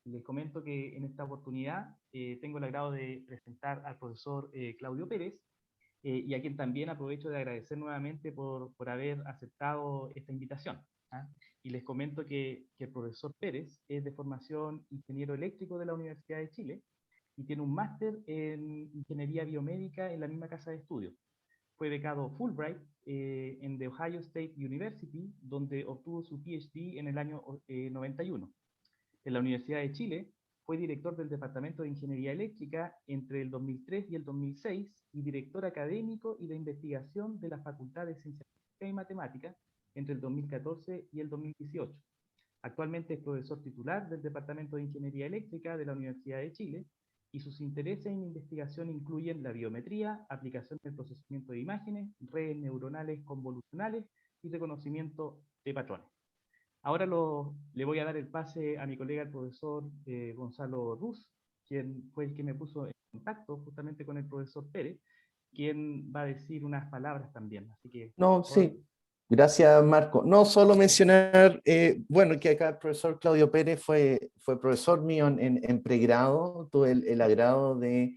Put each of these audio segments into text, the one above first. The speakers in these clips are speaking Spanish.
Les comento que en esta oportunidad tengo el agrado de presentar al profesor Claudio Pérez, y a quien también aprovecho de agradecer nuevamente por haber aceptado esta invitación. ¿Ah? Y les comento que el profesor Pérez es de formación ingeniero eléctrico de la Universidad de Chile y tiene un máster en ingeniería biomédica en la misma casa de estudios. Fue becado Fulbright en The Ohio State University, donde obtuvo su PhD en el año 91. En la Universidad de Chile fue director del Departamento de Ingeniería Eléctrica entre el 2003 y el 2006 y director académico y de investigación de la Facultad de Ciencias Físicas y Matemáticas entre el 2014 y el 2018. Actualmente es profesor titular del Departamento de Ingeniería Eléctrica de la Universidad de Chile y sus intereses en investigación incluyen la biometría, aplicación del procesamiento de imágenes, redes neuronales convolucionales y reconocimiento de patrones. Ahora le voy a dar el pase a mi colega, el profesor Gonzalo Ruz, quien fue el que me puso en contacto justamente con el profesor Pérez, quien va a decir unas palabras también. Así que, por No, favor. sí. Gracias, Marco. No solo mencionar, bueno, que acá el profesor Claudio Pérez fue profesor mío en pregrado. Tuve el agrado de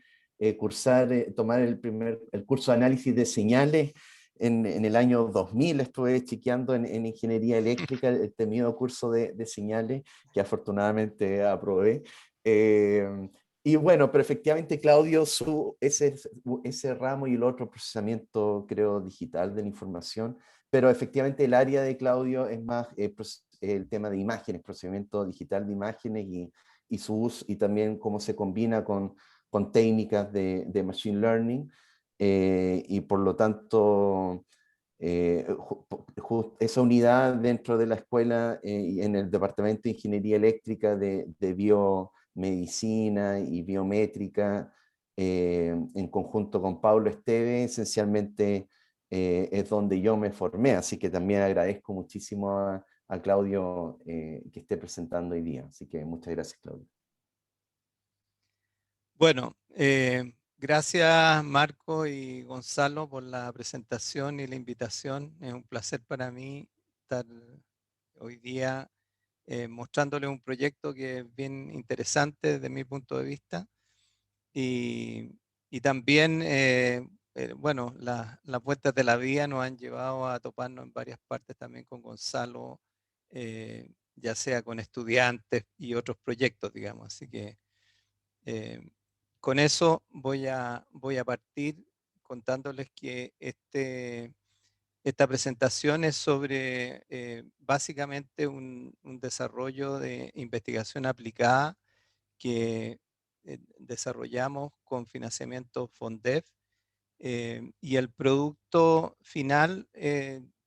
cursar, tomar el curso de análisis de señales en el año 2000. Estuve chequeando en ingeniería eléctrica el temido curso de señales, que afortunadamente aprobé. Y bueno, pero efectivamente, Claudio, ese ramo y el otro procesamiento, creo, digital de la información, pero efectivamente el área de Claudio es más el tema de imágenes, procesamiento digital de imágenes y su uso, y también cómo se combina con técnicas de machine learning, y por lo tanto, esa unidad dentro de la escuela, en el Departamento de Ingeniería Eléctrica de Biomedicina y Biométrica, en conjunto con Pablo Esteve, esencialmente es donde yo me formé, así que también agradezco muchísimo a Claudio que esté presentando hoy día, así que muchas gracias, Claudio. Bueno, gracias Marco y Gonzalo por la presentación y la invitación. Es un placer para mí estar hoy día mostrándoles un proyecto que es bien interesante desde mi punto de vista. Y también, bueno, las vueltas de la vida nos han llevado a toparnos en varias partes también con Gonzalo, ya sea con estudiantes y otros proyectos, digamos. Así que con eso voy a partir contándoles que esta presentación es sobre básicamente un desarrollo de investigación aplicada que desarrollamos con financiamiento FONDEF, y el producto final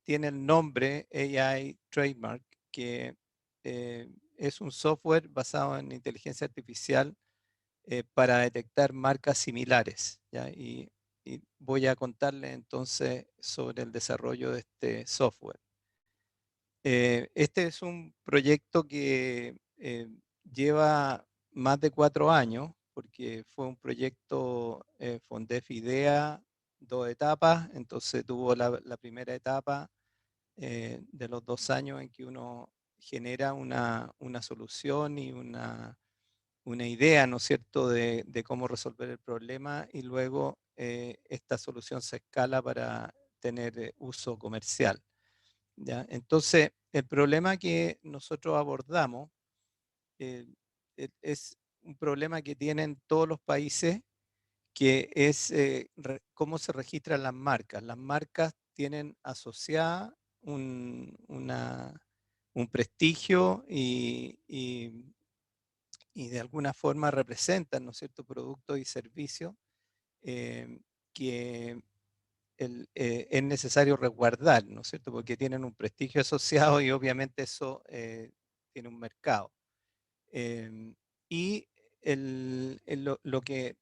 tiene el nombre AI Trademark, que es un software basado en inteligencia artificial para detectar marcas similares, ¿ya? Y voy a contarles entonces sobre el desarrollo de este software. Este es un proyecto que lleva más de 4 años, porque fue un proyecto FONDEF IDEA, 2 etapas. Entonces tuvo la primera etapa de los 2 años en que uno genera una solución y una idea, ¿no es cierto?, de cómo resolver el problema, y luego esta solución se escala para tener uso comercial, ¿ya? Entonces, el problema que nosotros abordamos es un problema que tienen todos los países, que es cómo se registran las marcas. Las marcas tienen asociada un prestigio y de alguna forma representan, ¿no es cierto?, productos y servicios que es necesario resguardar, ¿no es cierto?, porque tienen un prestigio asociado y obviamente eso tiene un mercado. Y lo que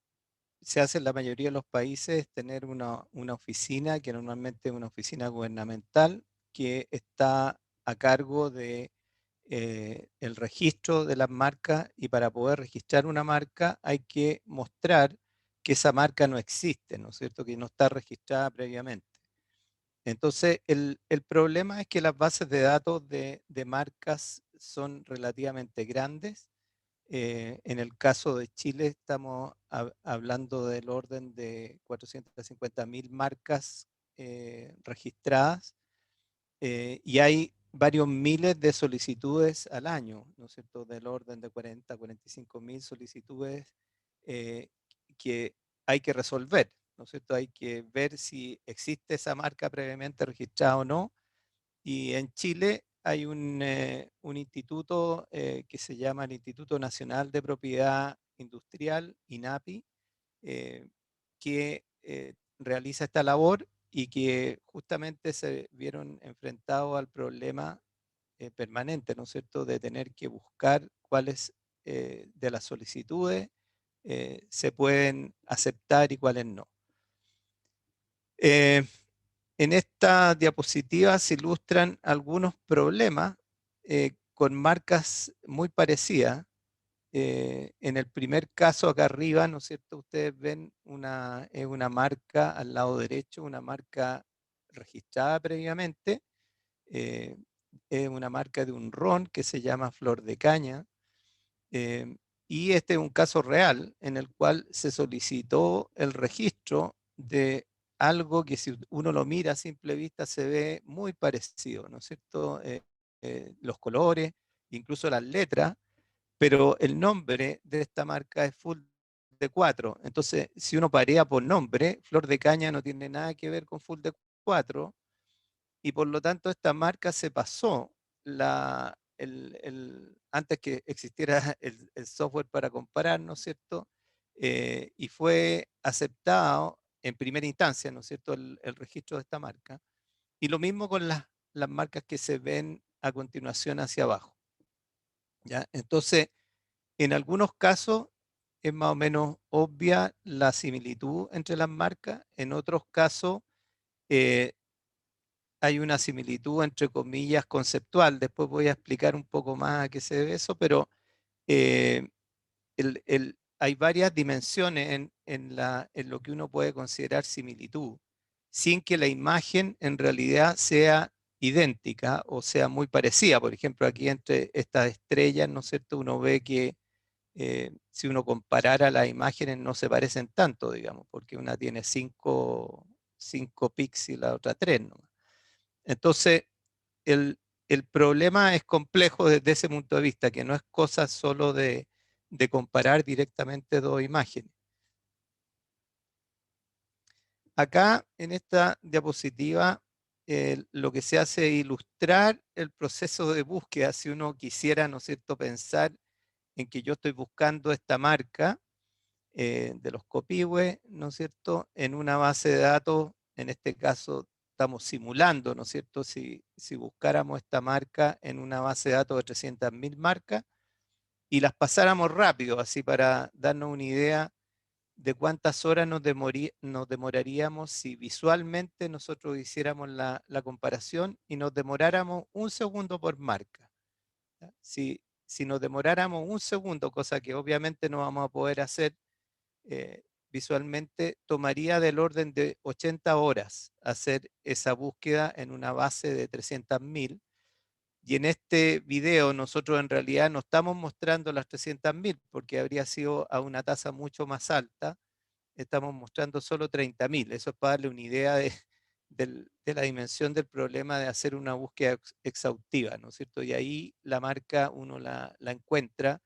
se hace en la mayoría de los países es tener una oficina, que normalmente es una oficina gubernamental, que está a cargo de el registro de las marcas, y para poder registrar una marca hay que mostrar que esa marca no existe, ¿no es cierto?, que no está registrada previamente. Entonces, el problema es que las bases de datos de marcas son relativamente grandes, En el caso de Chile estamos hablando del orden de 450.000 marcas registradas, y hay varios miles de solicitudes al año, ¿no es cierto? Del orden de 45.000 solicitudes que hay que resolver, ¿no es cierto? Hay que ver si existe esa marca previamente registrada o no. Y en Chile hay un instituto que se llama el Instituto Nacional de Propiedad Industrial, INAPI, que realiza esta labor y que justamente se vieron enfrentados al problema permanente, ¿no es cierto?, de tener que buscar cuáles de las solicitudes se pueden aceptar y cuáles no. En esta diapositiva se ilustran algunos problemas con marcas muy parecidas. En el primer caso acá arriba, ¿no es cierto? Ustedes ven una marca al lado derecho, una marca registrada previamente. Es una marca de un ron que se llama Flor de Caña. Y este es un caso real en el cual se solicitó el registro de algo que si uno lo mira a simple vista se ve muy parecido, ¿no es cierto? Los colores, incluso las letras, pero el nombre de esta marca es Full de 4. Entonces, si uno parea por nombre, Flor de Caña no tiene nada que ver con Full de 4, y por lo tanto esta marca se pasó antes que existiera el software para comparar, ¿no es cierto? Y fue aceptado en primera instancia, ¿no es cierto?, el registro de esta marca. Y lo mismo con las marcas que se ven a continuación hacia abajo, ¿ya? Entonces, en algunos casos es más o menos obvia la similitud entre las marcas, en otros casos hay una similitud entre comillas conceptual. Después voy a explicar un poco más a qué se debe eso, pero eh, hay varias dimensiones en lo que uno puede considerar similitud, sin que la imagen en realidad sea idéntica o sea muy parecida. Por ejemplo, aquí entre estas estrellas, ¿no es cierto?, uno ve que si uno comparara las imágenes no se parecen tanto, digamos, porque una tiene 5 píxeles, la otra 3, ¿no? Entonces, el problema es complejo desde ese punto de vista, que no es cosa solo de comparar directamente dos imágenes. Acá, en esta diapositiva, lo que se hace es ilustrar el proceso de búsqueda. Si uno quisiera, ¿no es cierto?, pensar en que yo estoy buscando esta marca de los copihue, ¿no es cierto?, en una base de datos. En este caso estamos simulando, ¿no es cierto?, si buscáramos esta marca en una base de datos de 300.000 marcas y las pasáramos rápido, así para darnos una idea de cuántas horas nos demoraríamos si visualmente nosotros hiciéramos la comparación y nos demoráramos 1 segundo por marca. ¿Ya? Si nos demoráramos 1 segundo, cosa que obviamente no vamos a poder hacer visualmente, tomaría del orden de 80 horas hacer esa búsqueda en una base de 300.000. Y en este video nosotros en realidad no estamos mostrando las 300.000 porque habría sido a una tasa mucho más alta. Estamos mostrando solo 30.000. Eso es para darle una idea de la dimensión del problema de hacer una búsqueda exhaustiva, ¿no es cierto? Y ahí la marca uno la encuentra.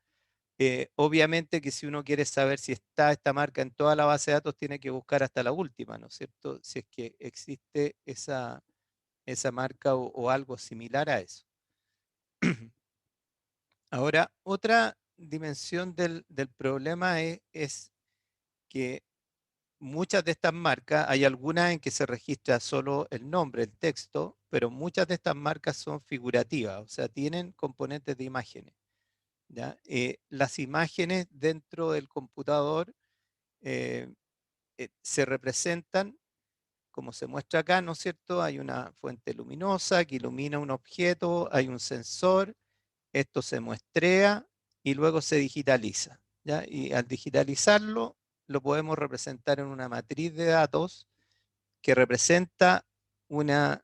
Obviamente que si uno quiere saber si está esta marca en toda la base de datos, tiene que buscar hasta la última, ¿no es cierto? Si es que existe esa marca o algo similar a eso. Ahora, otra dimensión del problema es que muchas de estas marcas, hay algunas en que se registra solo el nombre, el texto, pero muchas de estas marcas son figurativas, o sea, tienen componentes de imágenes. ¿Ya? Las imágenes dentro del computador se representan, como se muestra acá, ¿no es cierto? Hay una fuente luminosa que ilumina un objeto, hay un sensor, esto se muestrea y luego se digitaliza. ¿Ya? Y al digitalizarlo, lo podemos representar en una matriz de datos que representa una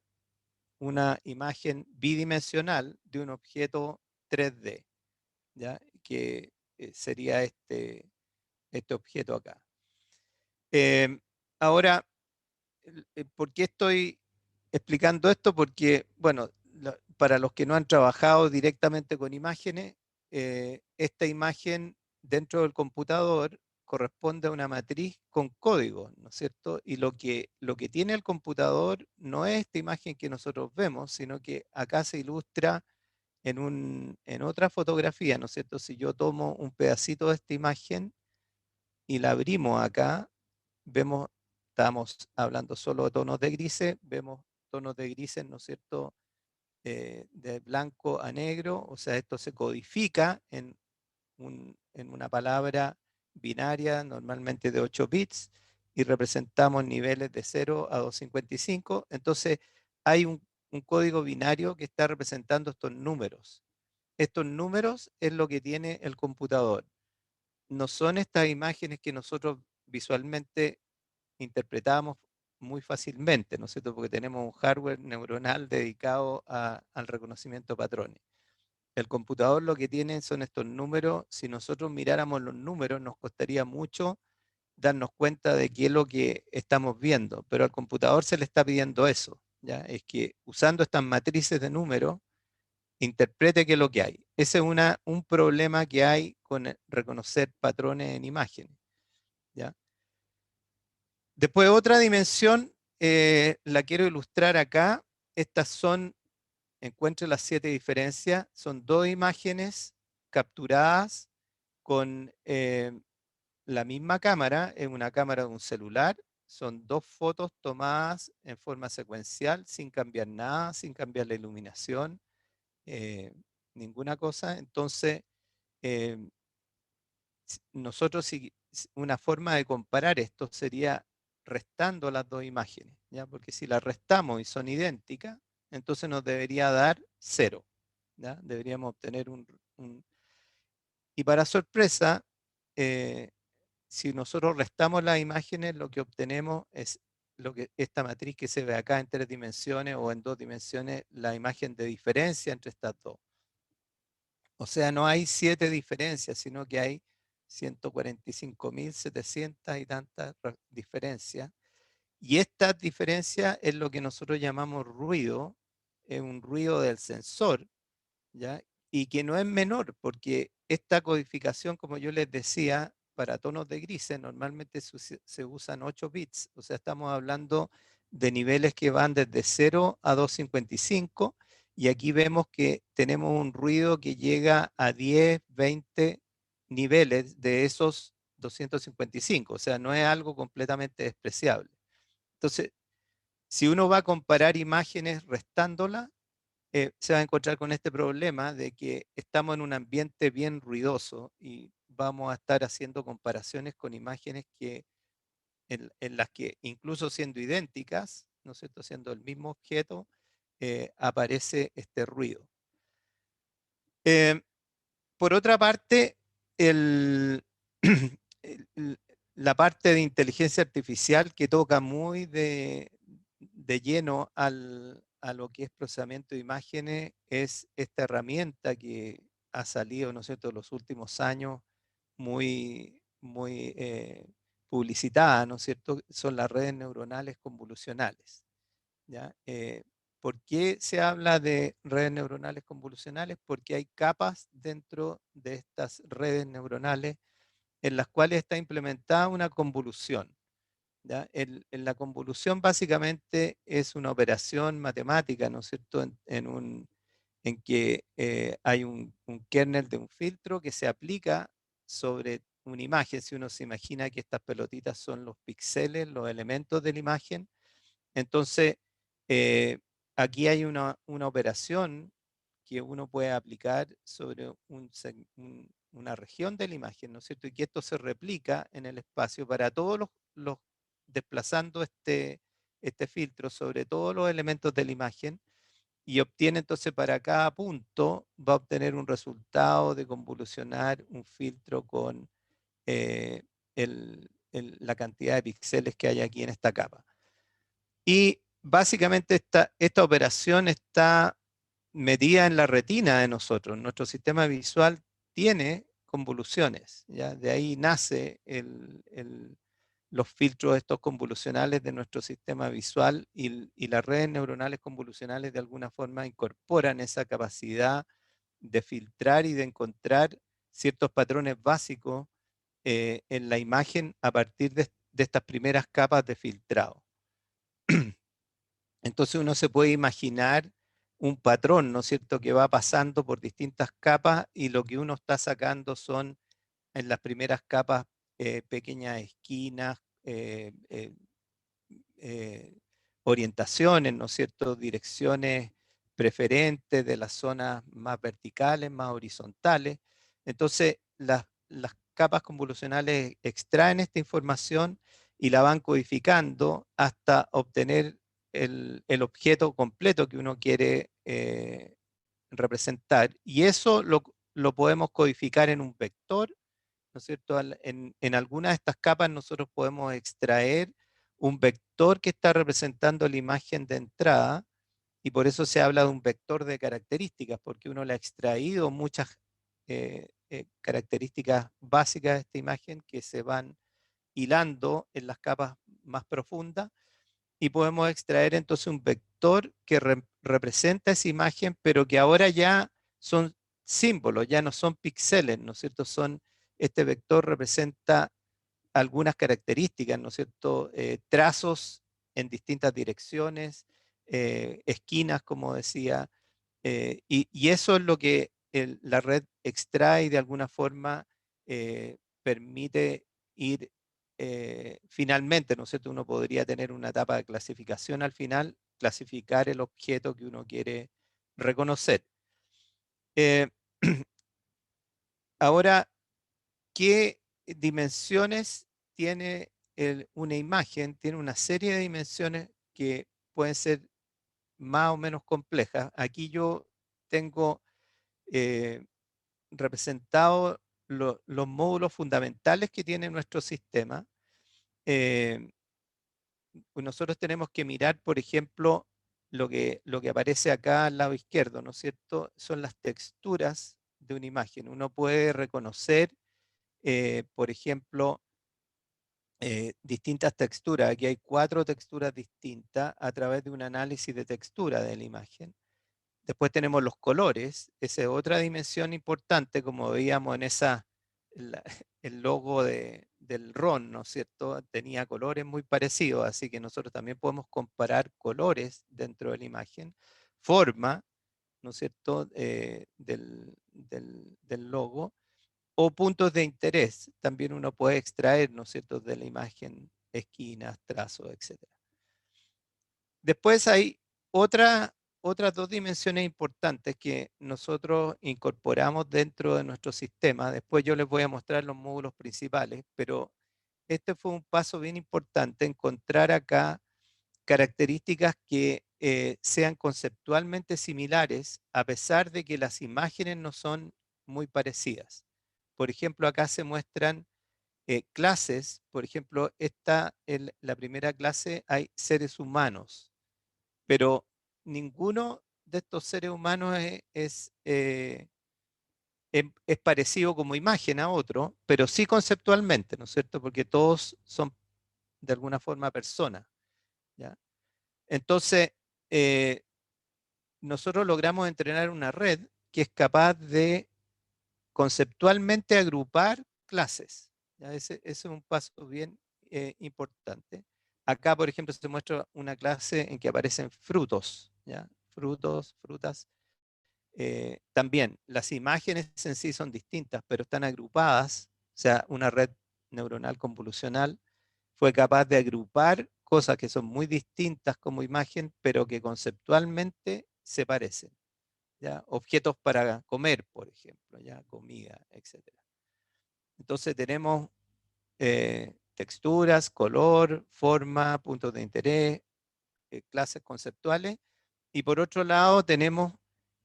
imagen bidimensional de un objeto 3D. ¿Ya? Que sería este objeto acá. Ahora, ¿por qué estoy explicando esto? Porque, bueno, para los que no han trabajado directamente con imágenes, esta imagen dentro del computador corresponde a una matriz con código, ¿no es cierto? Y lo que tiene el computador no es esta imagen que nosotros vemos, sino que acá se ilustra en otra fotografía, ¿no es cierto? Si yo tomo un pedacito de esta imagen y la abrimos acá, vemos, estamos hablando solo de tonos de grises, vemos tonos de grises, ¿no es cierto?, de blanco a negro, o sea, esto se codifica en una palabra binaria, normalmente de 8 bits, y representamos niveles de 0 a 255. Entonces, hay un código binario que está representando estos números. Estos números es lo que tiene el computador. No son estas imágenes que nosotros visualmente interpretamos muy fácilmente, ¿no es cierto? Porque tenemos un hardware neuronal dedicado al reconocimiento de patrones. El computador lo que tiene son estos números. Si nosotros miráramos los números, nos costaría mucho darnos cuenta de qué es lo que estamos viendo, pero al computador se le está pidiendo eso, ¿ya? Es que usando estas matrices de números, interprete qué es lo que hay. Ese es un problema que hay con reconocer patrones en imágenes, ¿ya? Después otra dimensión, la quiero ilustrar acá. Estas son, encuentre las 7 diferencias, son 2 imágenes capturadas con la misma cámara, es una cámara de un celular. Son 2 fotos tomadas en forma secuencial, sin cambiar nada, sin cambiar la iluminación, ninguna cosa. Entonces, eh, nosotros, una forma de comparar esto sería restando las 2 imágenes, ¿ya? Porque si las restamos y son idénticas, entonces nos debería dar 0, ¿ya? Deberíamos obtener Y para sorpresa, si nosotros restamos las imágenes, lo que obtenemos es esta matriz que se ve acá en 3 dimensiones o en 2 dimensiones, la imagen de diferencia entre estas dos. O sea, no hay 7 diferencias, sino que hay 145.700 y tantas diferencias. Y esta diferencia es lo que nosotros llamamos ruido, es un ruido del sensor, ¿ya? Y que no es menor, porque esta codificación, como yo les decía, para tonos de grises normalmente se usan 8 bits, o sea, estamos hablando de niveles que van desde 0 a 255, y aquí vemos que tenemos un ruido que llega a 10, 20 niveles de esos 255, o sea, no es algo completamente despreciable. Entonces, si uno va a comparar imágenes restándolas, se va a encontrar con este problema de que estamos en un ambiente bien ruidoso y vamos a estar haciendo comparaciones con imágenes en las que, incluso siendo idénticas, ¿no es cierto?, siendo el mismo objeto, aparece este ruido. Por otra parte, la parte de inteligencia artificial que toca muy de lleno a lo que es procesamiento de imágenes es esta herramienta que ha salido, ¿no es cierto?, en los últimos años, muy publicitada, ¿no es cierto?, son las redes neuronales convolucionales, ¿ya? ¿Por qué se habla de redes neuronales convolucionales? Porque hay capas dentro de estas redes neuronales en las cuales está implementada una convolución, ¿ya? En la convolución básicamente es una operación matemática, ¿no es cierto?, en que hay un kernel de un filtro que se aplica sobre una imagen. Si uno se imagina que estas pelotitas son los píxeles, los elementos de la imagen, entonces eh, aquí hay una operación que uno puede aplicar sobre una región de la imagen, ¿no es cierto? Y que esto se replica en el espacio para todos los desplazando este filtro sobre todos los elementos de la imagen, y obtiene entonces para cada punto, va a obtener un resultado de convolucionar un filtro con eh, la cantidad de píxeles que hay aquí en esta capa. Y básicamente esta operación está medida en la retina de nosotros. Nuestro sistema visual tiene convoluciones, ¿ya? De ahí nace los filtros estos convolucionales de nuestro sistema visual y las redes neuronales convolucionales de alguna forma incorporan esa capacidad de filtrar y de encontrar ciertos patrones básicos en la imagen a partir de estas primeras capas de filtrado. Entonces uno se puede imaginar un patrón, ¿no es cierto?, que va pasando por distintas capas y lo que uno está sacando son en las primeras capas pequeñas esquinas, orientaciones, ¿no es cierto?, direcciones preferentes de las zonas más verticales, más horizontales. Entonces, las capas convolucionales extraen esta información y la van codificando hasta obtener el objeto completo que uno quiere representar. Y eso lo podemos codificar en un vector, ¿no es cierto? En algunas de estas capas nosotros podemos extraer un vector que está representando la imagen de entrada y por eso se habla de un vector de características, porque uno le ha extraído muchas características básicas de esta imagen que se van hilando en las capas más profundas y podemos extraer entonces un vector que representa esa imagen, pero que ahora ya son símbolos, ya no son píxeles, ¿no es cierto? Este vector representa algunas características, ¿no es cierto? Trazos en distintas direcciones, esquinas, como decía, y eso es lo que la red extrae y de alguna forma permite ir finalmente, ¿no es cierto? Uno podría tener una etapa de clasificación al final, clasificar el objeto que uno quiere reconocer. Eh, ahora, ¿qué dimensiones tiene una imagen? Tiene una serie de dimensiones que pueden ser más o menos complejas. Aquí yo tengo representado los módulos fundamentales que tiene nuestro sistema. Nosotros tenemos que mirar, por ejemplo, lo que aparece acá al lado izquierdo, ¿no es cierto? Son las texturas de una imagen. Uno puede reconocer, por ejemplo, distintas texturas. Aquí hay 4 texturas distintas a través de un análisis de textura de la imagen. Después tenemos los colores, esa es otra dimensión importante, como veíamos en el logo del RON, ¿no es cierto? Tenía colores muy parecidos, así que nosotros también podemos comparar colores dentro de la imagen. Forma, ¿no es cierto?, del logo. O puntos de interés, también uno puede extraer, ¿no es cierto?, de la imagen, esquinas, trazos, etc. Después hay otras 2 dimensiones importantes que nosotros incorporamos dentro de nuestro sistema. Después yo les voy a mostrar los módulos principales, pero este fue un paso bien importante, encontrar acá características que sean conceptualmente similares, a pesar de que las imágenes no son muy parecidas. Por ejemplo, acá se muestran clases. Por ejemplo, la primera clase hay seres humanos, pero ninguno de estos seres humanos es parecido como imagen a otro, pero sí conceptualmente, ¿no es cierto? Porque todos son de alguna forma personas, ¿ya? Entonces, nosotros logramos entrenar una red que es capaz de conceptualmente agrupar clases, ¿ya? Ese es un paso bien importante. Acá, por ejemplo, se muestra una clase en que aparecen frutos, ¿ya? Frutos, frutas. También las imágenes en sí son distintas, pero están agrupadas. O sea, una red neuronal convolucional fue capaz de agrupar cosas que son muy distintas como imagen, pero que conceptualmente se parecen, ¿ya? Objetos para comer, por ejemplo, ¿ya? Comida, etc. Entonces tenemos texturas, color, forma, puntos de interés, clases conceptuales. Y por otro lado tenemos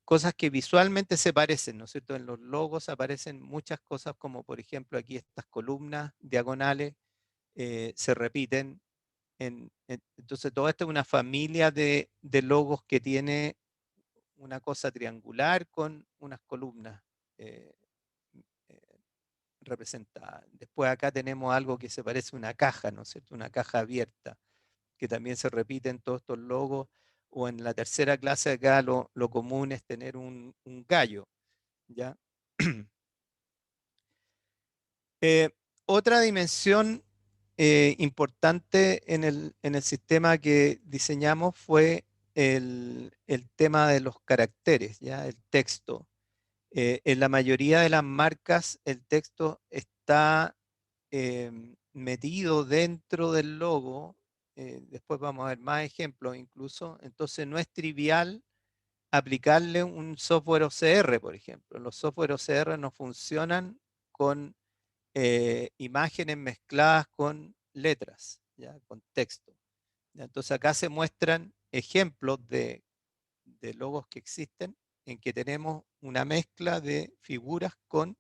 cosas que visualmente se parecen, ¿no es cierto? En los logos aparecen muchas cosas como por ejemplo aquí estas columnas diagonales se repiten. Entonces toda esta es una familia de logos que tiene una cosa triangular con unas columnas representada. Después acá tenemos algo que se parece a una caja, ¿no es cierto? Una caja abierta, que también se repite en todos estos logos, o en la tercera clase acá lo común es tener un gallo, ¿ya? Otra dimensión importante en el sistema que diseñamos fue el tema de los caracteres, ¿ya? El texto. En la mayoría de las marcas el texto está metido dentro del logo. Después vamos a ver más ejemplos incluso. Entonces no es trivial aplicarle un software OCR, por ejemplo. Los software OCR no funcionan con imágenes mezcladas con letras, ¿ya? Con texto. ¿Ya? Entonces acá se muestran ejemplos de logos que existen en que tenemos una mezcla de figuras con o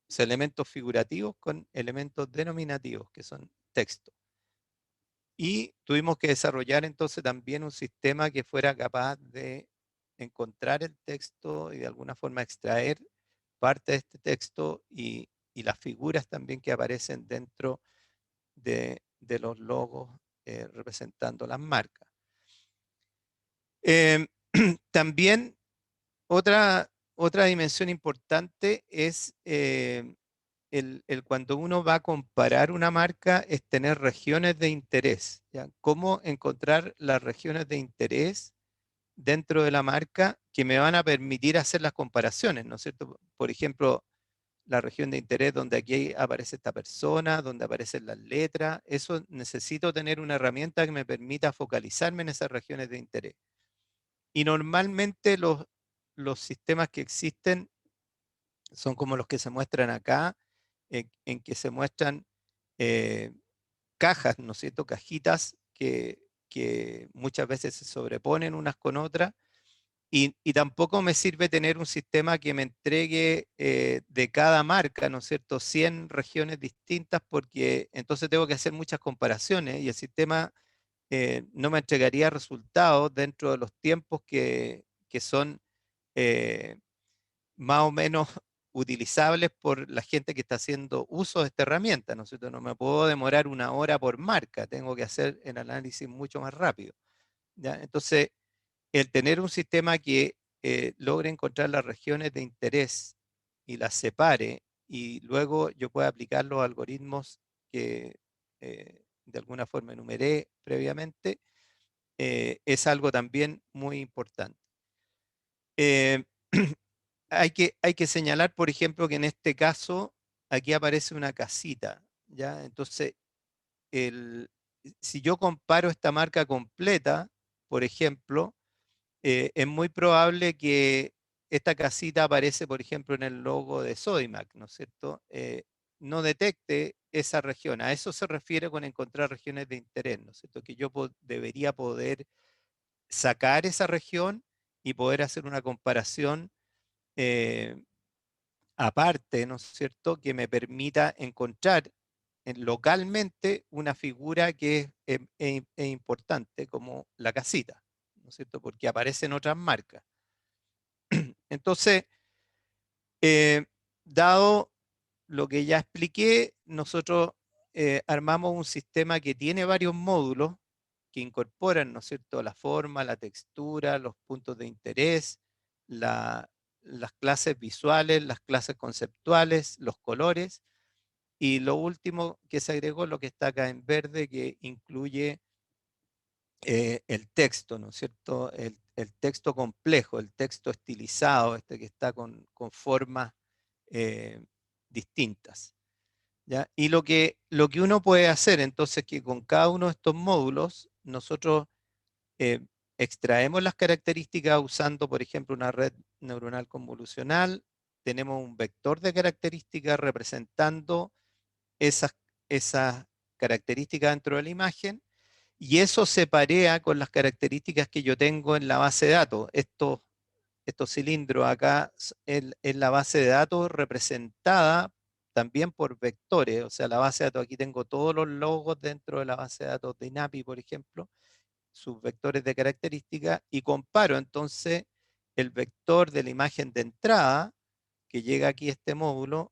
sea, elementos figurativos con elementos denominativos, que son texto. Y tuvimos que desarrollar entonces también un sistema que fuera capaz de encontrar el texto y de alguna forma extraer parte de este texto y las figuras también que aparecen dentro de los logos representando las marcas. También otra dimensión importante es cuando uno va a comparar una marca, es tener regiones de interés, ¿ya? Cómo encontrar las regiones de interés dentro de la marca que me van a permitir hacer las comparaciones, ¿no es cierto? Por ejemplo, la región de interés donde aquí aparece esta persona, donde aparecen las letras, eso necesito tener una herramienta que me permita focalizarme en esas regiones de interés. Y normalmente los sistemas que existen son como los que se muestran acá, en que se muestran cajas, ¿no es cierto? Cajitas que muchas veces se sobreponen unas con otras. Y tampoco me sirve tener un sistema que me entregue de cada marca, ¿no es cierto?, 100 regiones distintas, porque entonces tengo que hacer muchas comparaciones y el sistema no me entregaría resultados dentro de los tiempos que son eh, más o menos utilizables por la gente que está haciendo uso de esta herramienta, ¿no es cierto? No me puedo demorar 1 hora por marca, tengo que hacer el análisis mucho más rápido, ¿ya? Entonces, el tener un sistema que logre encontrar las regiones de interés y las separe y luego yo pueda aplicar los algoritmos que de alguna forma enumeré previamente, es algo también muy importante. Eh, hay que señalar, por ejemplo, que en este caso aquí aparece una casita, ¿ya? Entonces, si yo comparo esta marca completa, por ejemplo, es muy probable que esta casita aparece, por ejemplo, en el logo de Sodimac, ¿no es cierto? No detecte esa región. A eso se refiere con encontrar regiones de interés, ¿no es cierto? Que yo debería poder sacar esa región y poder hacer una comparación eh, aparte, ¿no es cierto?, que me permita encontrar localmente una figura que es importante, como la casita, ¿no es cierto?, porque aparece en otras marcas. Entonces, eh, dado lo que ya expliqué, nosotros armamos un sistema que tiene varios módulos que incorporan, ¿no es cierto?, la forma, la textura, los puntos de interés, las clases visuales, las clases conceptuales, los colores, y lo último que se agregó, lo que está acá en verde, que incluye el texto, ¿no es cierto? El texto complejo, el texto estilizado, este que está con formas eh, distintas, ¿ya? Y lo que uno puede hacer entonces que con cada uno de estos módulos nosotros eh, extraemos las características usando, por ejemplo, una red neuronal convolucional, tenemos un vector de características representando esas características dentro de la imagen, y eso se parea con las características que yo tengo en la base de datos. Estos cilindros acá en la base de datos representada también por vectores, o sea, la base de datos, aquí tengo todos los logos dentro de la base de datos de INAPI, por ejemplo, sus vectores de características, y comparo entonces el vector de la imagen de entrada que llega aquí a este módulo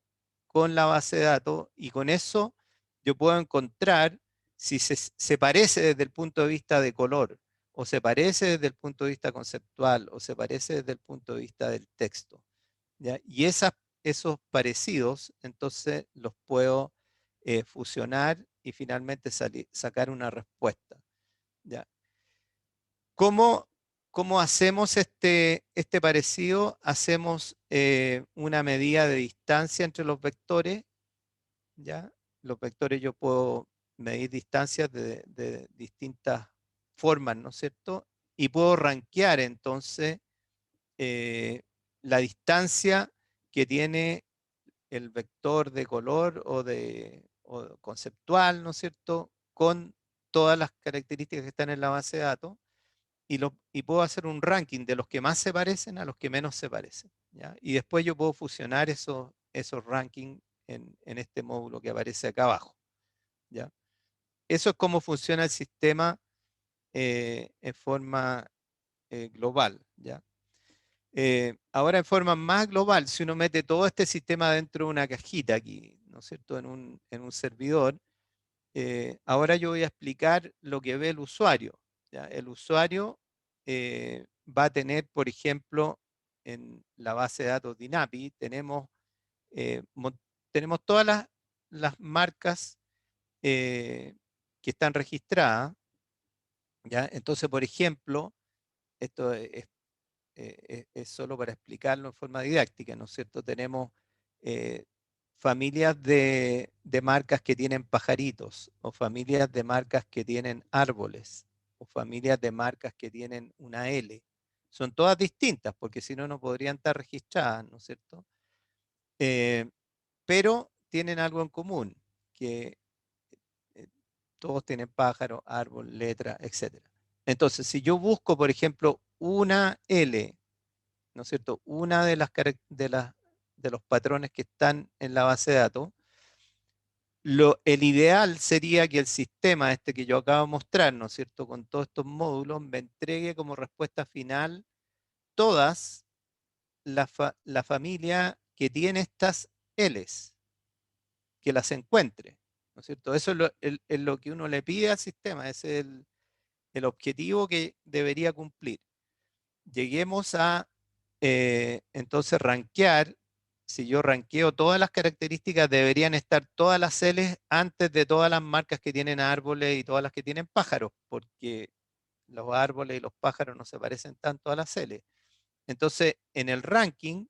con la base de datos y con eso yo puedo encontrar si se parece desde el punto de vista de color, o se parece desde el punto de vista conceptual, o se parece desde el punto de vista del texto, ¿ya? Y esos parecidos, entonces los puedo fusionar y finalmente sacar una respuesta, ¿ya? ¿Cómo hacemos este parecido? Hacemos una medida de distancia entre los vectores, ¿ya? Los vectores yo puedo medir distancias de distintas formas, ¿no es cierto? Y puedo rankear entonces la distancia que tiene el vector de color o conceptual, ¿no es cierto? Con todas las características que están en la base de datos y puedo hacer un ranking de los que más se parecen a los que menos se parecen, ¿ya? Y después yo puedo fusionar esos rankings en este módulo que aparece acá abajo, ¿ya? Eso es cómo funciona el sistema en forma global, ¿ya? Ahora en forma más global, si uno mete todo este sistema dentro de una cajita aquí, ¿no es cierto?, en un servidor, ahora yo voy a explicar lo que ve el usuario, ¿ya? El usuario va a tener, por ejemplo, en la base de datos de INAPI, eh, tenemos todas las marcas que están registradas, ¿ya? Entonces, por ejemplo, esto es solo para explicarlo en forma didáctica, ¿no es cierto? Tenemos eh, familias de marcas que tienen pajaritos, o familias de marcas que tienen árboles, o familias de marcas que tienen una L. Son todas distintas, porque si no, no podrían estar registradas, ¿no es cierto? Pero tienen algo en común, que eh, todos tienen pájaro, árbol, letra, etc. Entonces, si yo busco, por ejemplo, una L, ¿no es cierto? Una de los patrones que están en la base de datos, el ideal sería que el sistema este que yo acabo de mostrar, ¿no es cierto?, con todos estos módulos, me entregue como respuesta final todas la familia que tiene estas Ls, que las encuentre, ¿no es cierto? Eso es lo que uno le pide al sistema, ese es el objetivo que debería cumplir. Lleguemos a entonces rankear. Si yo ranqueo todas las características, deberían estar todas las Ls antes de todas las marcas que tienen árboles y todas las que tienen pájaros, porque los árboles y los pájaros no se parecen tanto a las Ls. Entonces, en el ranking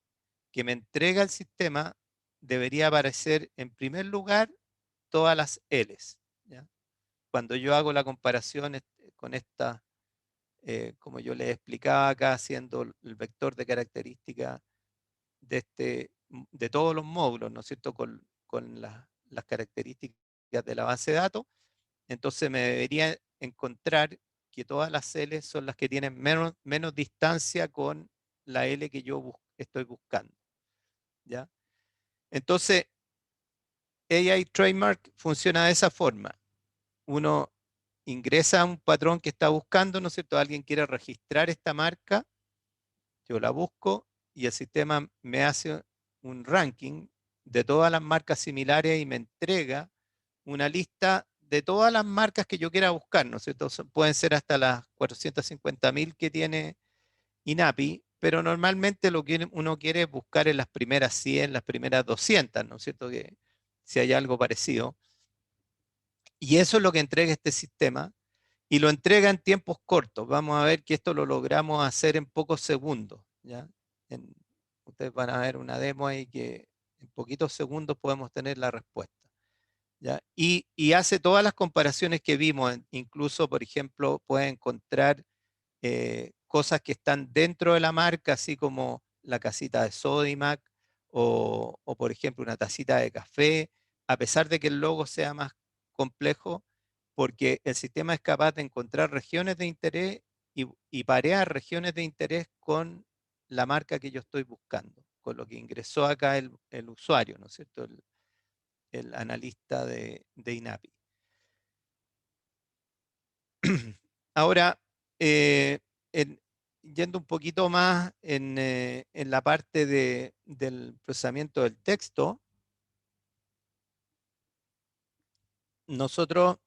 que me entrega el sistema, debería aparecer en primer lugar todas las Ls, ¿ya? Cuando yo hago la comparación con esta, como yo les explicaba acá, haciendo el vector de características de todos los módulos, ¿no es cierto?, con las características de la base de datos, entonces me debería encontrar que todas las L son las que tienen menos distancia con la L que yo estoy buscando, ¿ya? Entonces, AI Trademark funciona de esa forma. Uno ingresa un patrón que está buscando, ¿no es cierto? Alguien quiere registrar esta marca, yo la busco y el sistema me hace un ranking de todas las marcas similares y me entrega una lista de todas las marcas que yo quiera buscar, ¿no es cierto? Pueden ser hasta las 450.000 que tiene INAPI, pero normalmente lo que uno quiere es buscar en las primeras 100, las primeras 200, ¿no es cierto? Que si hay algo parecido. Y eso es lo que entrega este sistema y lo entrega en tiempos cortos. Vamos a ver que esto lo logramos hacer en pocos segundos, ¿ya? Ustedes van a ver una demo ahí que en poquitos segundos podemos tener la respuesta, ¿ya? Y hace todas las comparaciones que vimos, incluso, por ejemplo, puede encontrar cosas que están dentro de la marca, así como la casita de Sodimac o, por ejemplo, una tacita de café, a pesar de que el logo sea más complejo, porque el sistema es capaz de encontrar regiones de interés y parear regiones de interés con la marca que yo estoy buscando, con lo que ingresó acá el usuario, ¿no es cierto? El analista de INAPI. Ahora, eh, yendo un poquito más en la parte del procesamiento del texto, nosotros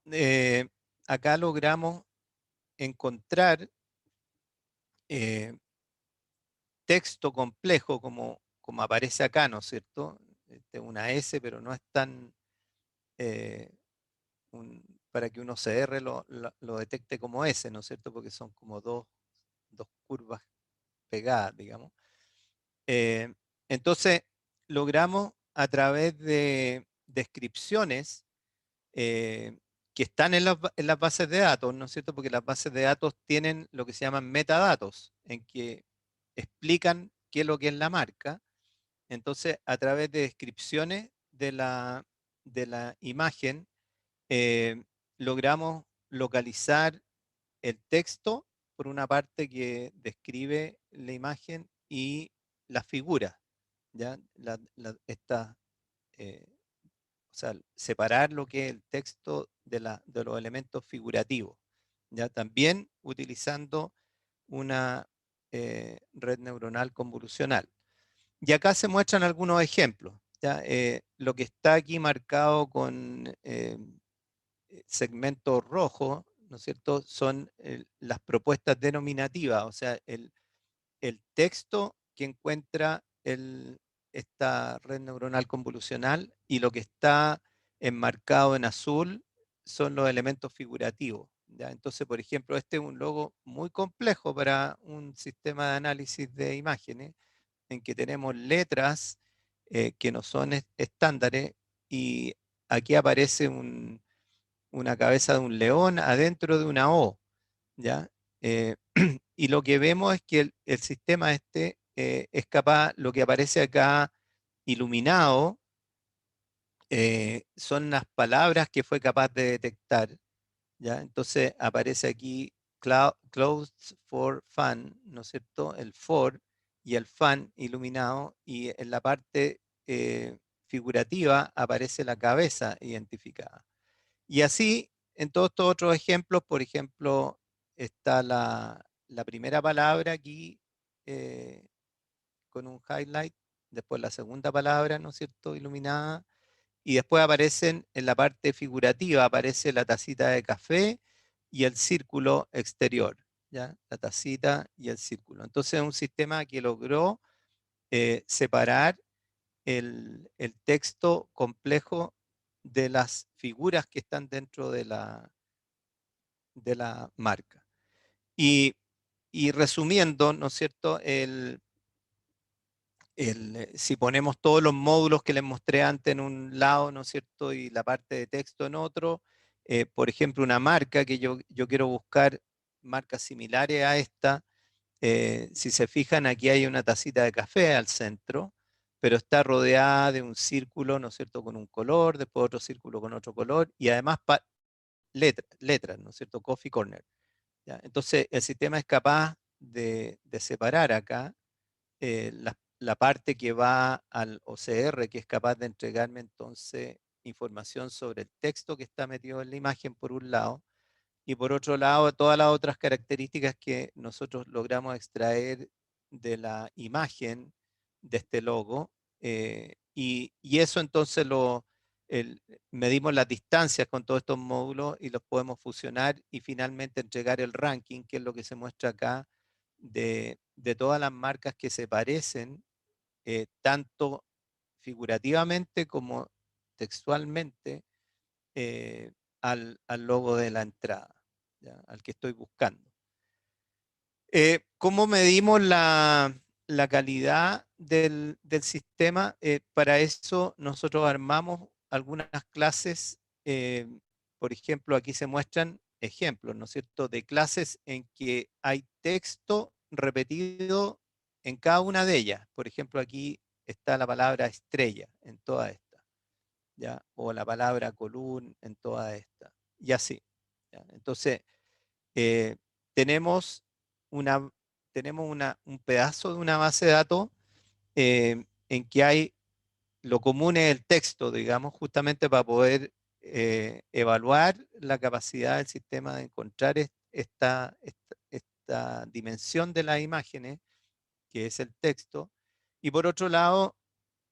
acá logramos encontrar texto complejo como aparece acá, ¿no es cierto? Una S, pero no es tan para que un OCR lo detecte como S, ¿no es cierto? Porque son como dos curvas pegadas, digamos. Entonces, logramos a través de descripciones que están en las bases de datos, ¿no es cierto? Porque las bases de datos tienen lo que se llaman metadatos, en que explican qué es lo que es la marca. Entonces, a través de descripciones de la imagen, logramos localizar el texto, por una parte que describe la imagen, y las figuras, ¿ya? O sea, separar lo que es el texto de los elementos figurativos, ¿ya? También utilizando una red neuronal convolucional. Y acá se muestran algunos ejemplos, ¿ya? Lo que está aquí marcado con segmentos rojos, ¿no es cierto?, son las propuestas denominativas, o sea, el texto que encuentra esta red neuronal convolucional, y lo que está enmarcado en azul son los elementos figurativos, ¿ya? Entonces, por ejemplo, este es un logo muy complejo para un sistema de análisis de imágenes, en que tenemos letras que no son estándares, y aquí aparece una cabeza de un león adentro de una O, ¿ya? Y lo que vemos es que el sistema este es capaz, lo que aparece acá iluminado, son las palabras que fue capaz de detectar, ¿ya? Entonces aparece aquí closed for fun, ¿no es cierto? El for y el fun iluminado, y en la parte figurativa aparece la cabeza identificada. Y así, en todos estos otros ejemplos, por ejemplo, está la primera palabra aquí con un highlight, después la segunda palabra, ¿no es cierto?, iluminada, y después aparecen en la parte figurativa, aparece la tacita de café y el círculo exterior, ¿ya? La tacita y el círculo. Entonces es un sistema que logró separar el texto complejo de las figuras que están dentro de la marca. Y resumiendo, ¿no es cierto?, si ponemos todos los módulos que les mostré antes en un lado, ¿no es cierto?, y la parte de texto en otro, por ejemplo, una marca que yo quiero buscar marcas similares a esta, si se fijan, aquí hay una tacita de café al centro, pero está rodeada de un círculo, ¿no es cierto?, con un color, después otro círculo con otro color, y además letras, ¿no es cierto?, Coffee Corner, ¿ya? Entonces, el sistema es capaz de separar acá la parte que va al OCR, que es capaz de entregarme entonces información sobre el texto que está metido en la imagen, por un lado, y por otro lado, todas las otras características que nosotros logramos extraer de la imagen de este logo, y eso entonces medimos las distancias con todos estos módulos y los podemos fusionar y finalmente entregar el ranking, que es lo que se muestra acá, de todas las marcas que se parecen, tanto figurativamente como textualmente, al logo de la entrada, ¿ya?, al que estoy buscando. ¿Cómo medimos la calidad del sistema? Para eso nosotros armamos algunas clases, por ejemplo, aquí se muestran ejemplos, ¿no es cierto?, de clases en que hay texto repetido en cada una de ellas. Por ejemplo, aquí está la palabra estrella en toda esta, ¿ya?, o la palabra column en toda esta, y así, ¿ya? Entonces, tenemos un pedazo de una base de datos en que hay lo común es el texto, digamos, justamente para poder evaluar la capacidad del sistema de encontrar esta dimensión de las imágenes, que es el texto. Y por otro lado,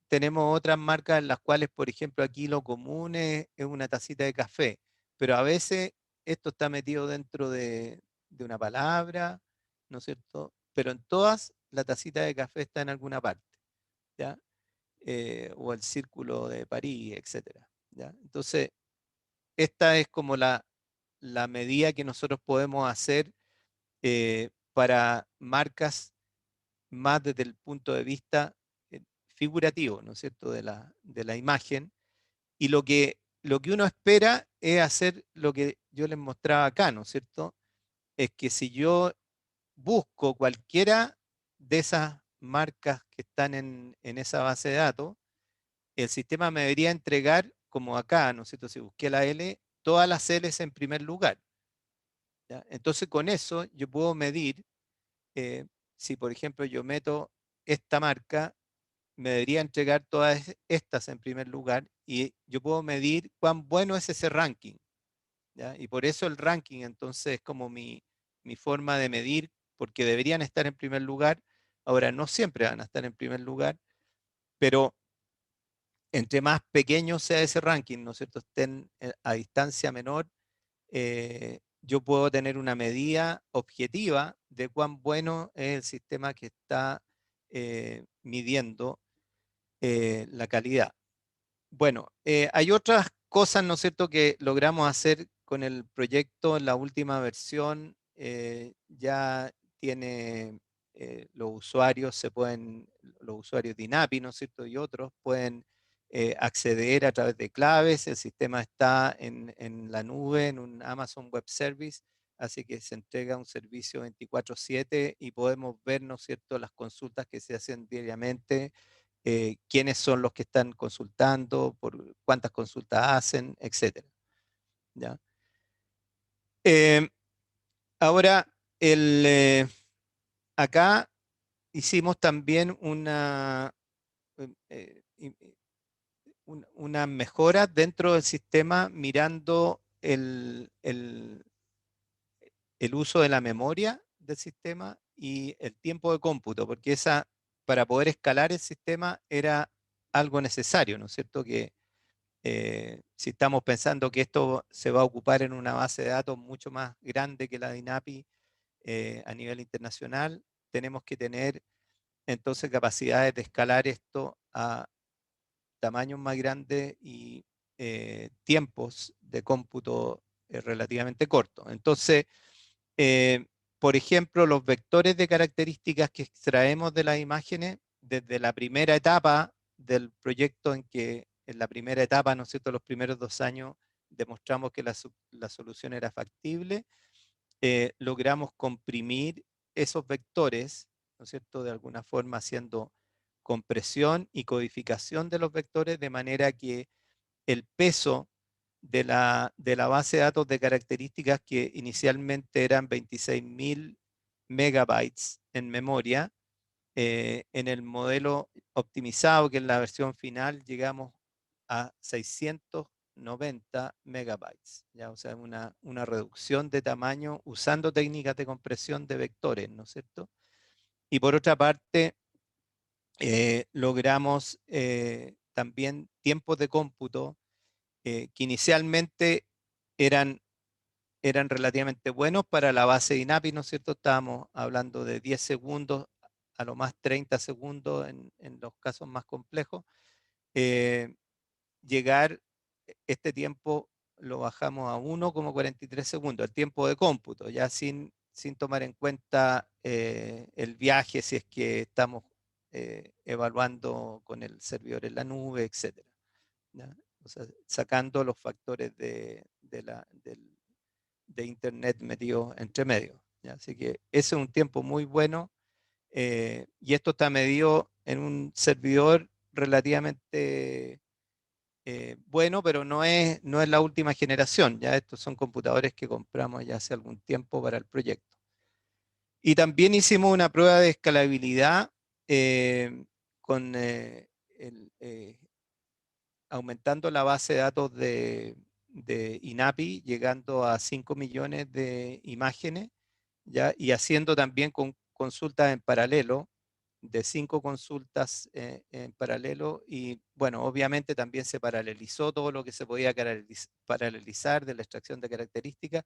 tenemos otras marcas en las cuales, por ejemplo, aquí lo común es una tacita de café. pero a veces esto está metido dentro de una palabra, ¿no es cierto? Pero en todas la tacita de café está en alguna parte, ¿ya? O el círculo de París, etcétera, ¿ya? Entonces, esta es como la medida que nosotros podemos hacer para marcas más desde el punto de vista figurativo, ¿no es cierto?, de la imagen. Y lo que uno espera es hacer lo que yo les mostraba acá, ¿no es cierto? Es que si yo busco cualquiera de esas marcas que están en esa base de datos, el sistema me debería entregar, como acá, ¿no es cierto? Si busqué la L, todas las Ls en primer lugar, ¿ya? Entonces con eso yo puedo medir, si por ejemplo yo meto esta marca, me debería entregar todas estas en primer lugar y yo puedo medir cuán bueno es ese ranking, ¿ya? Y por eso el ranking entonces es como mi forma de medir, porque deberían estar en primer lugar. Ahora, no siempre van a estar en primer lugar, pero entre más pequeño sea ese ranking, ¿no es cierto?, estén a distancia menor, yo puedo tener una medida objetiva de cuán bueno es el sistema que está midiendo la calidad. Bueno, hay otras cosas, ¿no es cierto?, que logramos hacer con el proyecto en la última versión. Ya tiene los usuarios, los usuarios de INAPI, ¿no es cierto?, y otros pueden acceder a través de claves. El sistema está en la nube, en un Amazon Web Service, así que se entrega un servicio 24/7 y podemos ver, ¿no es cierto?, las consultas que se hacen diariamente, quiénes son los que están consultando, por cuántas consultas hacen, etc. ¿Ya? Ahora, acá hicimos también eh, una mejora dentro del sistema mirando el uso de la memoria del sistema y el tiempo de cómputo, porque para poder escalar el sistema era algo necesario, ¿no es cierto? Que si estamos pensando que esto se va a ocupar en una base de datos mucho más grande que la de INAPI a nivel internacional, tenemos que tener entonces capacidades de escalar esto a tamaños más grandes y tiempos de cómputo relativamente cortos. Entonces, eh, por ejemplo, los vectores de características que extraemos de las imágenes, desde la primera etapa del proyecto, en la primera etapa, ¿no es cierto?, los primeros 2 años, demostramos que la solución era factible, logramos comprimir esos vectores, ¿no es cierto?, de alguna forma haciendo compresión y codificación de los vectores, de manera que el peso de la base de datos de características, que inicialmente eran 26.000 megabytes en memoria, en el modelo optimizado, que en la versión final llegamos a 690 megabytes, ¿ya? O sea, una reducción de tamaño usando técnicas de compresión de vectores, ¿no es cierto? Y por otra parte, logramos también tiempos de cómputo que inicialmente eran, eran relativamente buenos para la base de INAPI, ¿no es cierto? Estábamos hablando de 10 segundos, a lo más 30 segundos en los casos más complejos. Llegar, este tiempo lo bajamos a 1,43 segundos, el tiempo de cómputo, ya sin tomar en cuenta el viaje, si es que estamos evaluando con el servidor en la nube, etcétera, ¿ya? O sea, sacando los factores de Internet metido entre medio, ¿ya? Así que ese es un tiempo muy bueno, y esto está medido en un servidor relativamente bueno, pero no es la última generación, ya estos son computadores que compramos ya hace algún tiempo para el proyecto. Y también hicimos una prueba de escalabilidad con aumentando la base de datos de INAPI, llegando a 5 millones de imágenes, ¿ya? Y haciendo también con consultas en paralelo, de 5 consultas en paralelo y, bueno, obviamente también se paralelizó todo lo que se podía paralelizar de la extracción de características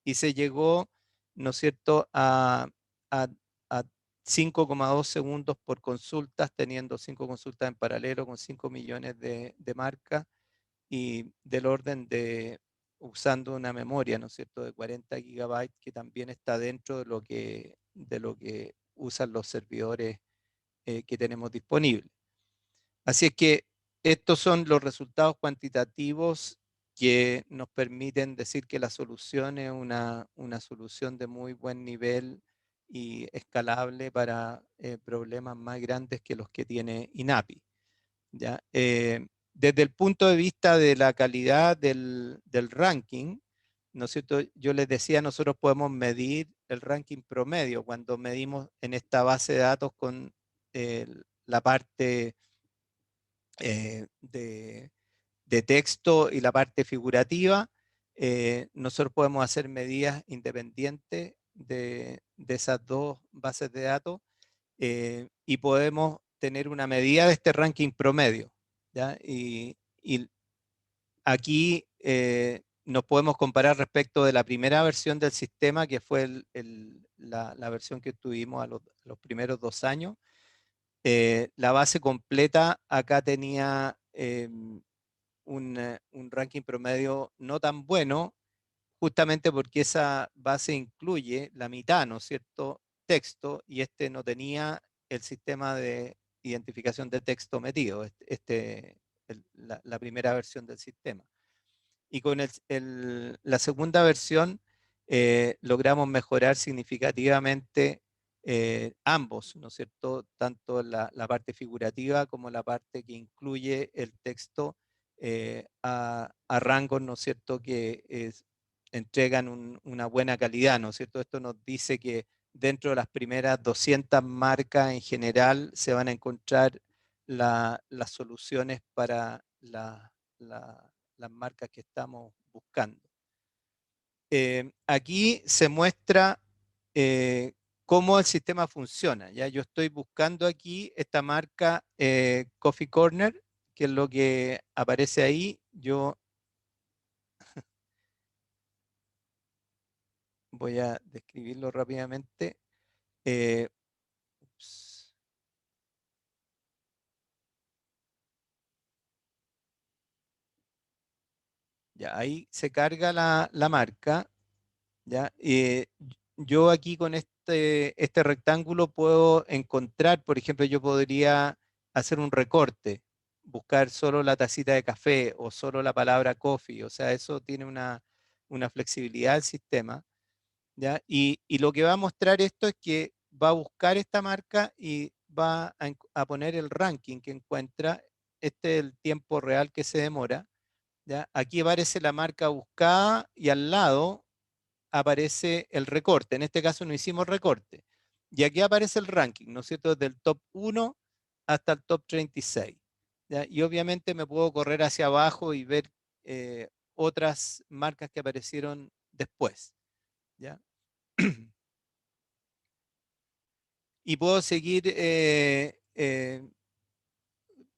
y se llegó, ¿no es cierto?, a 5,2 segundos por consultas, teniendo 5 consultas en paralelo con 5 millones de marcas y del orden de usando una memoria, ¿no es cierto?, de 40 gigabytes, que también está dentro de lo que usan los servidores que tenemos disponibles. Así es que estos son los resultados cuantitativos que nos permiten decir que la solución es una solución de muy buen nivel y escalable para problemas más grandes que los que tiene INAPI. ¿Ya? Desde el punto de vista de la calidad del ranking, ¿no es cierto? Yo les decía, nosotros podemos medir el ranking promedio cuando medimos en esta base de datos con la parte de texto y la parte figurativa. Nosotros podemos hacer medidas independientes de esas dos bases de datos y podemos tener una medida de este ranking promedio. ¿Ya? Y aquí nos podemos comparar respecto de la primera versión del sistema, que fue la versión que tuvimos a los primeros 2 años. La base completa acá tenía un ranking promedio no tan bueno, justamente porque esa base incluye la mitad, ¿no es cierto?, texto, y este no tenía el sistema de identificación de texto metido, la primera versión del sistema. Y con la segunda versión logramos mejorar significativamente ambos, ¿no es cierto?, tanto la parte figurativa como la parte que incluye el texto a rangos, ¿no es cierto?, que entregan una buena calidad, ¿no es cierto? Esto nos dice que dentro de las primeras 200 marcas en general se van a encontrar las soluciones para las marcas que estamos buscando. Aquí se muestra cómo el sistema funciona. ¿Ya? Yo estoy buscando aquí esta marca Coffee Corner, que es lo que aparece ahí. Yo voy a describirlo rápidamente. Ya, ahí se carga la marca. ¿Ya? Yo aquí con este rectángulo puedo encontrar, por ejemplo, yo podría hacer un recorte, buscar solo la tacita de café o solo la palabra coffee, o sea, eso tiene una flexibilidad del sistema. ¿Ya? Y lo que va a mostrar esto es que va a buscar esta marca y va a poner el ranking que encuentra. Este es el tiempo real que se demora. ¿Ya? Aquí aparece la marca buscada y al lado aparece el recorte. En este caso no hicimos recorte. Y aquí aparece el ranking, ¿no es cierto? Desde el top 1 hasta el top 36. ¿Ya? Y obviamente me puedo correr hacia abajo y ver otras marcas que aparecieron después. ¿Ya? Y puedo seguir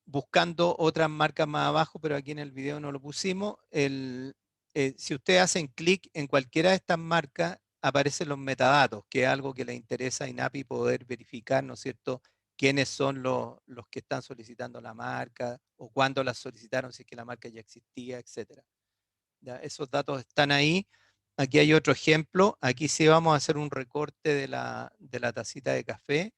buscando otras marcas más abajo, pero aquí en el video no lo pusimos. Si ustedes hacen clic en cualquiera de estas marcas, aparecen los metadatos, que es algo que le interesa a INAPI poder verificar, ¿no es cierto?, quiénes son los que están solicitando la marca o cuándo la solicitaron, si es que la marca ya existía, etc. ¿Ya? Esos datos están ahí. Aquí hay otro ejemplo. Aquí sí vamos a hacer un recorte de la tacita de café.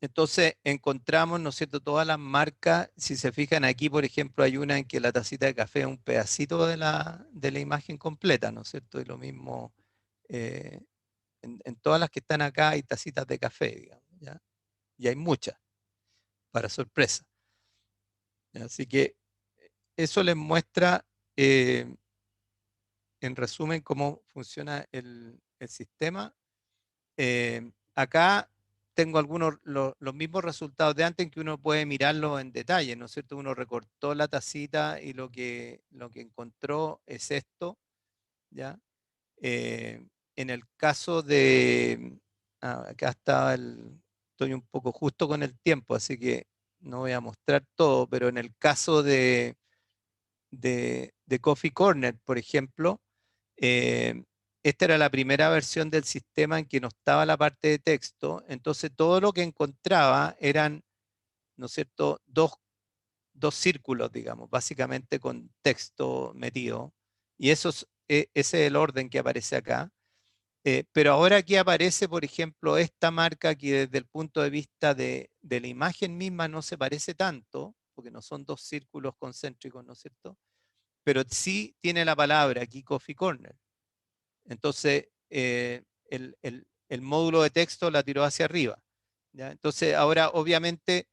Entonces encontramos, ¿no es cierto?, todas las marcas. Si se fijan aquí, por ejemplo, hay una en que la tacita de café es un pedacito de la imagen completa, ¿no es cierto? Y lo mismo eh, en todas las que están acá hay tacitas de café, digamos, ¿ya? Y hay muchas, para sorpresa. ¿Ya? Así que eso les muestra, en resumen, cómo funciona el sistema. Acá tengo algunos, los mismos resultados de antes, que uno puede mirarlo en detalle, ¿no es cierto? Uno recortó la tacita y lo que encontró es esto, ¿ya? En el caso de, acá está estoy un poco justo con el tiempo, así que no voy a mostrar todo, pero en el caso de Coffee Corner, por ejemplo, eh, esta era la primera versión del sistema en que no estaba la parte de texto, entonces todo lo que encontraba eran, ¿no es cierto?, dos círculos, digamos, básicamente con texto metido, y ese es el orden que aparece acá. Pero ahora aquí aparece, por ejemplo, esta marca que desde el punto de vista de la imagen misma no se parece tanto, porque no son dos círculos concéntricos, ¿no es cierto? Pero sí tiene la palabra aquí Coffee Corner. Entonces, el módulo de texto la tiró hacia arriba, ¿ya? Entonces, ahora obviamente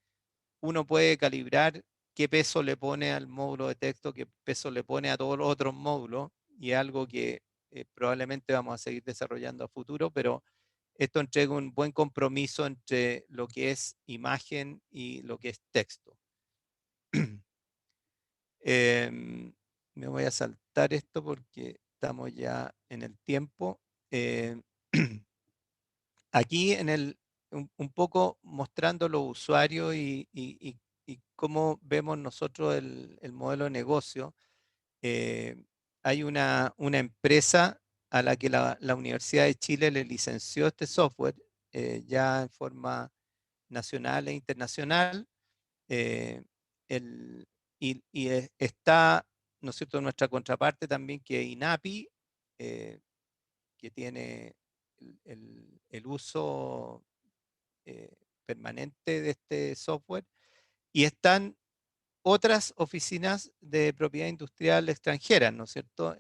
uno puede calibrar qué peso le pone al módulo de texto, qué peso le pone a todos los otros módulos, y es algo que probablemente vamos a seguir desarrollando a futuro, pero esto entrega un buen compromiso entre lo que es imagen y lo que es texto. Me voy a saltar esto porque estamos ya en el tiempo. Eh, aquí un poco mostrando los usuarios y cómo vemos nosotros el modelo de negocio. Hay una empresa a la que la Universidad de Chile le licenció este software ya en forma nacional e internacional. eh, Está, ¿no es cierto?, nuestra contraparte también, que es INAPI, eh, que tiene el uso permanente de este software, y están otras oficinas de propiedad industrial extranjeras, ¿no es cierto?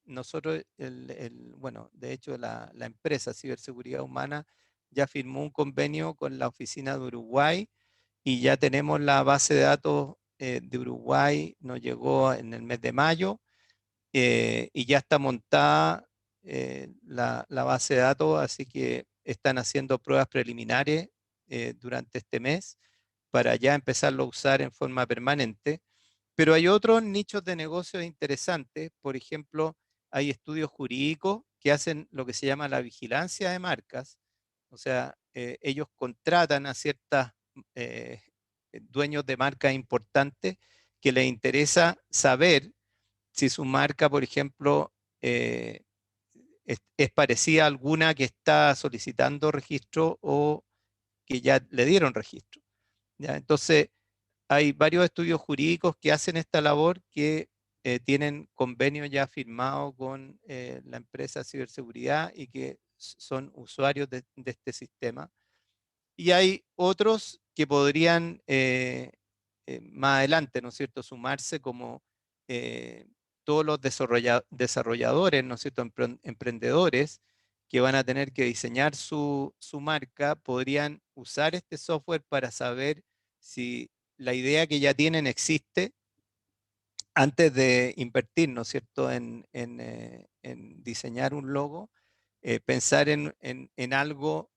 Nosotros, bueno, de hecho la empresa Ciberseguridad Humana ya firmó un convenio con la oficina de Uruguay y ya tenemos la base de datos de Uruguay, nos llegó en el mes de mayo, y ya está montada la base de datos, así que están haciendo pruebas preliminares durante este mes para ya empezarlo a usar en forma permanente. Pero hay otros nichos de negocios interesantes. Por ejemplo, hay estudios jurídicos que hacen lo que se llama la vigilancia de marcas. O sea, ellos contratan a ciertos dueños de marcas importantes que les interesa saber si su marca, por ejemplo, es parecida a alguna que está solicitando registro o que ya le dieron registro, ¿ya? Entonces, hay varios estudios jurídicos que hacen esta labor, que tienen convenios ya firmados con la empresa de ciberseguridad y que son usuarios de este sistema. Y hay otros que podrían más adelante, ¿no es cierto?, sumarse como todos los desarrolladores, ¿no es cierto?, emprendedores que van a tener que diseñar su marca, podrían usar este software para saber si la idea que ya tienen existe antes de invertir, ¿no es cierto?, en diseñar un logo, pensar en algo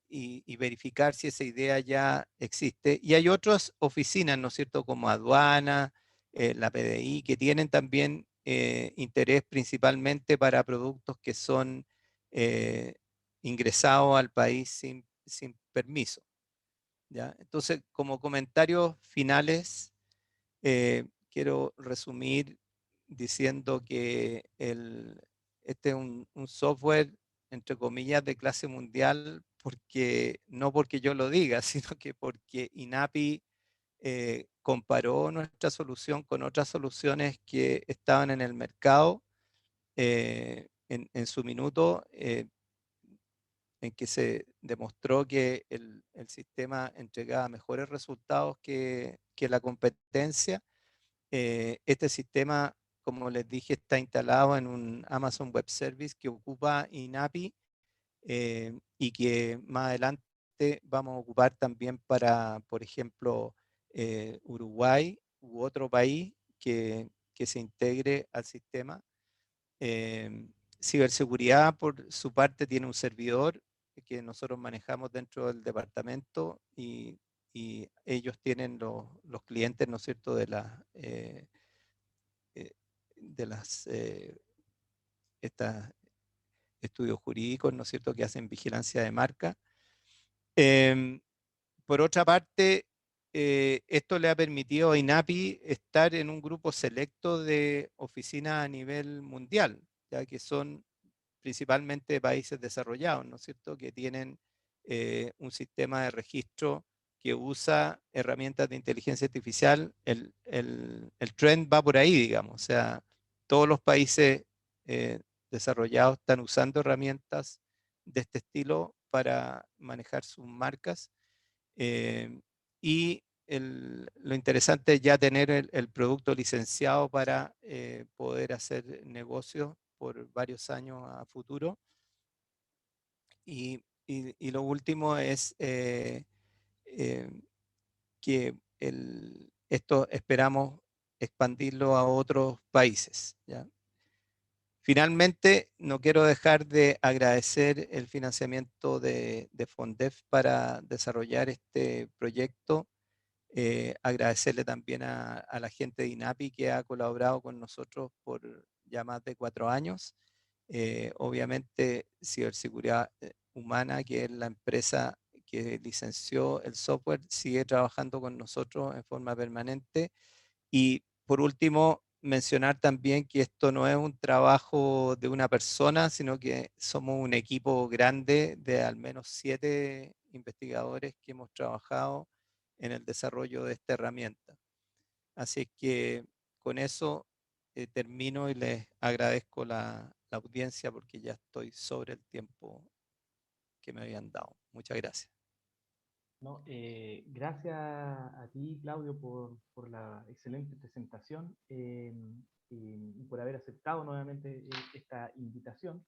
y verificar si esa idea ya existe. Y hay otras oficinas, ¿no es cierto?, como aduana, la PDI, que tienen también interés principalmente para productos que son ingresados al país sin permiso, ¿ya? Entonces, como comentarios finales, quiero resumir diciendo que este es un software, entre comillas, de clase mundial, no porque yo lo diga, sino que porque INAPI comparó nuestra solución con otras soluciones que estaban en el mercado en su minuto, en que se demostró que el sistema entregaba mejores resultados que la competencia. Este sistema, como les dije, está instalado en un Amazon Web Service que ocupa INAPI y que más adelante vamos a ocupar también para, por ejemplo, Uruguay u otro país que se integre al sistema. Ciberseguridad, por su parte, tiene un servidor que nosotros manejamos dentro del departamento y ellos tienen los clientes, ¿no es cierto?, de las estas estudios jurídicos, ¿no es cierto?, que hacen vigilancia de marca. Por otra parte, esto le ha permitido a INAPI estar en un grupo selecto de oficinas a nivel mundial, ya que son principalmente de países desarrollados, ¿no es cierto?, que tienen un sistema de registro que usa herramientas de inteligencia artificial. El trend va por ahí, digamos, o sea, todos los países desarrollados están usando herramientas de este estilo para manejar sus marcas. Y lo interesante es ya tener el producto licenciado para poder hacer negocios por varios años a futuro. Y lo último es que esto esperamos expandirlo a otros países, ¿ya? Finalmente, no quiero dejar de agradecer el financiamiento de FONDEF para desarrollar este proyecto. Agradecerle también a la gente de INAPI que ha colaborado con nosotros por ya más de 4 años. Obviamente, Ciberseguridad Humana, que es la empresa que licenció el software, sigue trabajando con nosotros en forma permanente. Y por último, mencionar también que esto no es un trabajo de una persona, sino que somos un equipo grande de al menos 7 investigadores que hemos trabajado en el desarrollo de esta herramienta. Así que con eso termino y les agradezco la audiencia porque ya estoy sobre el tiempo que me habían dado. Muchas gracias. No, gracias a ti, Claudio, por la excelente presentación y por haber aceptado nuevamente esta invitación.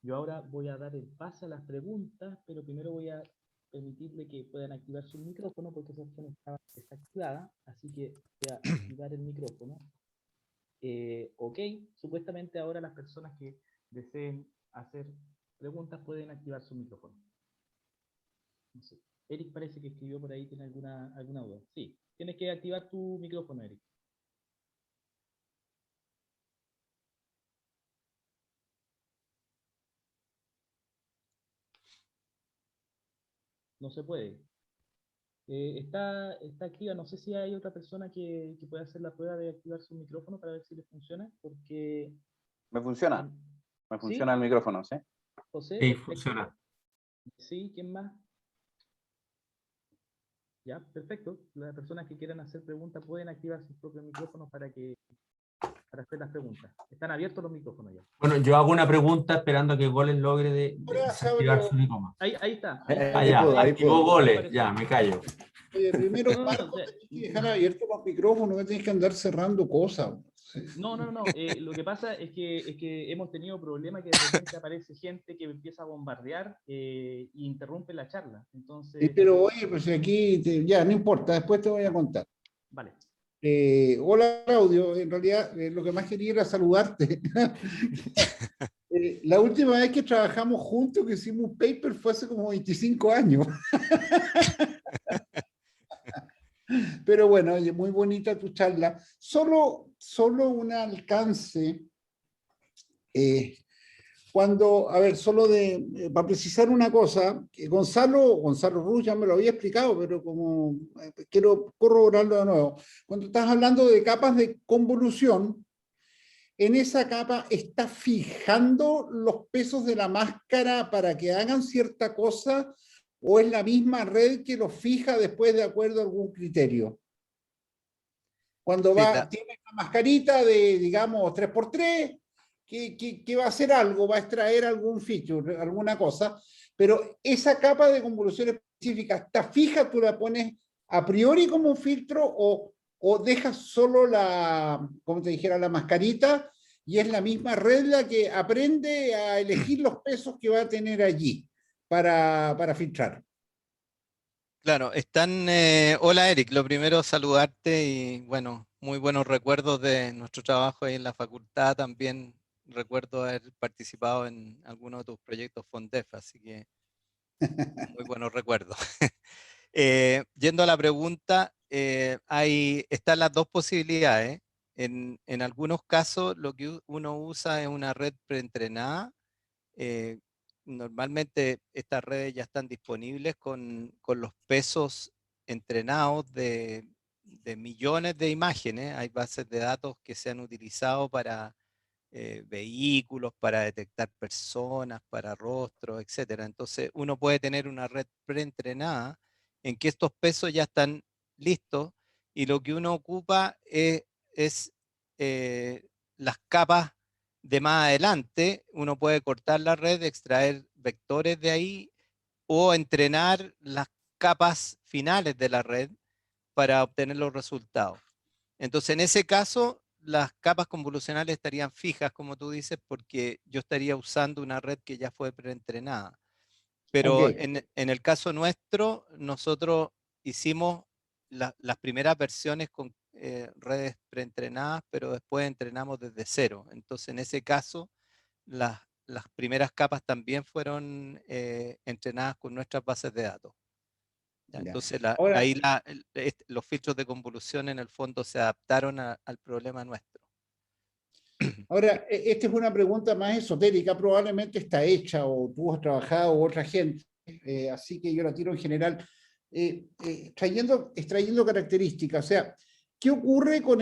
Yo ahora voy a dar el pase a las preguntas, pero primero voy a permitirle que puedan activar su micrófono porque esa opción estaba desactivada, así que voy a activar el micrófono. Ok, supuestamente ahora las personas que deseen hacer preguntas pueden activar su micrófono. No sé. Eric parece que escribió por ahí, ¿tiene alguna duda? Sí, tienes que activar tu micrófono, Eric. No se puede. Está activa, no sé si hay otra persona que pueda hacer la prueba de activar su micrófono para ver si le funciona, porque... Me funciona. Me ¿Sí? funciona el micrófono, ¿sí? José, Sí, perfecto. funciona. Sí, ¿quién más? Ya, perfecto. Las personas que quieran hacer preguntas pueden activar sus propios micrófonos para hacer las preguntas. Están abiertos los micrófonos ya. Bueno, yo hago una pregunta esperando a que Goles logre desactivar su micrófono. Ahí está. Ah, ya, ahí activó puedo. Goles, ya, me callo. Oye, primero, No, Marco, tenés que dejar abiertos los micrófonos, no tenés que andar cerrando cosas. No. Lo que pasa es que hemos tenido problemas que de repente aparece gente que empieza a bombardear e interrumpe la charla. Entonces, Pero oye, pues aquí, ya, no importa, después te voy a contar. vale. Hola, Claudio, en realidad lo que más quería era saludarte. La última vez que trabajamos juntos, que hicimos un paper, fue hace como 25 años. Pero bueno, oye, muy bonita tu charla. Solo un alcance. A ver, para precisar una cosa, que Gonzalo Ruz ya me lo había explicado, pero como quiero corroborarlo de nuevo. Cuando estás hablando de capas de convolución, en esa capa está fijando los pesos de la máscara para que hagan cierta cosa, o es la misma red que los fija después de acuerdo a algún criterio. Cuando tiene una mascarita de, digamos, 3x3, que va a hacer algo, va a extraer algún feature, alguna cosa, pero esa capa de convolución específica está fija, tú la pones a priori como un filtro o dejas solo como te dijera, la mascarita y es la misma red la que aprende a elegir los pesos que va a tener allí para filtrar. Claro, hola Eric, lo primero saludarte y bueno, muy buenos recuerdos de nuestro trabajo ahí en la facultad, también recuerdo haber participado en algunos de tus proyectos FONDEF, así que Muy buenos recuerdos. Yendo a la pregunta, están las dos posibilidades. En algunos casos lo que uno usa es una red preentrenada. Normalmente estas redes ya están disponibles con los pesos entrenados de millones de imágenes. Hay bases de datos que se han utilizado para vehículos, para detectar personas, para rostros, etcétera. Entonces uno puede tener una red preentrenada en que estos pesos ya están listos y lo que uno ocupa es las capas de más adelante. Uno puede cortar la red, extraer vectores de ahí o entrenar las capas finales de la red para obtener los resultados. Entonces, en ese caso, las capas convolucionales estarían fijas, como tú dices, porque yo estaría usando una red que ya fue preentrenada. Pero Ok. en el caso nuestro, nosotros hicimos las primeras versiones con redes preentrenadas, pero después entrenamos desde cero. Entonces, en ese caso, las primeras capas también fueron entrenadas con nuestras bases de datos. ¿Ya? Ya. Entonces, Ahora, ahí los filtros de convolución en el fondo se adaptaron al problema nuestro. Ahora, esta es una pregunta más esotérica, probablemente está hecha o tú has trabajado o otra gente, así que yo la tiro en general, extrayendo características. O sea, ¿qué ocurre con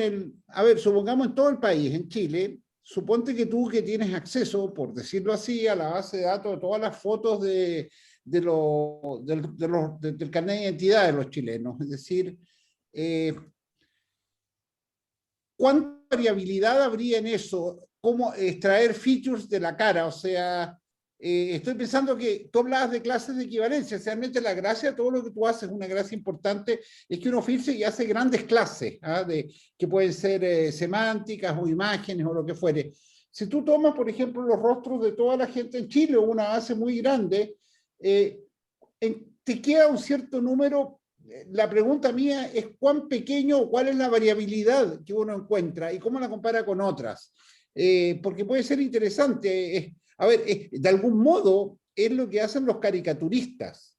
a ver, supongamos en todo el país, en Chile, suponte que tú que tienes acceso, por decirlo así, a la base de datos de todas las fotos del carnet de identidad de los chilenos, es decir, ¿cuánta variabilidad habría en eso? ¿Cómo extraer features de la cara? O sea, estoy pensando que tú hablabas de clases de equivalencia. Realmente la gracia, todo lo que tú haces, una gracia importante, es que uno filtre y hace grandes clases, que pueden ser semánticas o imágenes o lo que fuere. Si tú tomas, por ejemplo, los rostros de toda la gente en Chile, una base muy grande, te queda un cierto número. La pregunta mía es cuán pequeño o cuál es la variabilidad que uno encuentra y cómo la compara con otras. Porque puede ser interesante. A ver, de algún modo es lo que hacen los caricaturistas,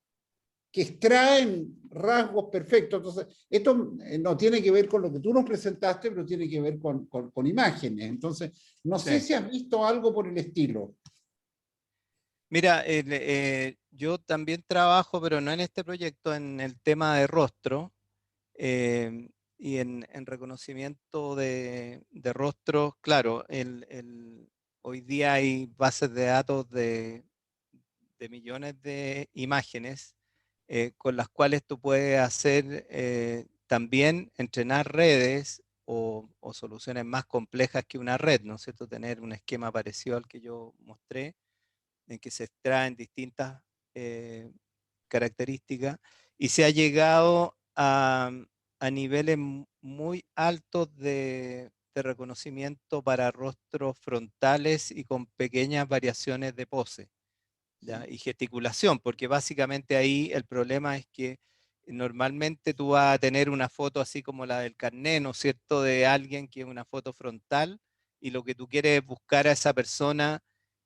que extraen rasgos perfectos. Entonces, esto no tiene que ver con lo que tú nos presentaste, pero tiene que ver con imágenes. Entonces, no sé si has visto algo por el estilo. Mira, yo también trabajo, pero no en este proyecto, en el tema de rostro y en reconocimiento de rostros. Claro, hoy día hay bases de datos de millones de imágenes con las cuales tú puedes hacer también entrenar redes o soluciones más complejas que una red, ¿no es cierto? Tener un esquema parecido al que yo mostré, en que se extraen distintas características y se ha llegado a niveles muy altos de reconocimiento para rostros frontales y con pequeñas variaciones de pose, ¿ya? Y gesticulación, porque básicamente ahí el problema es que normalmente tú vas a tener una foto así como la del carné, ¿no es cierto?, de alguien que es una foto frontal y lo que tú quieres es buscar a esa persona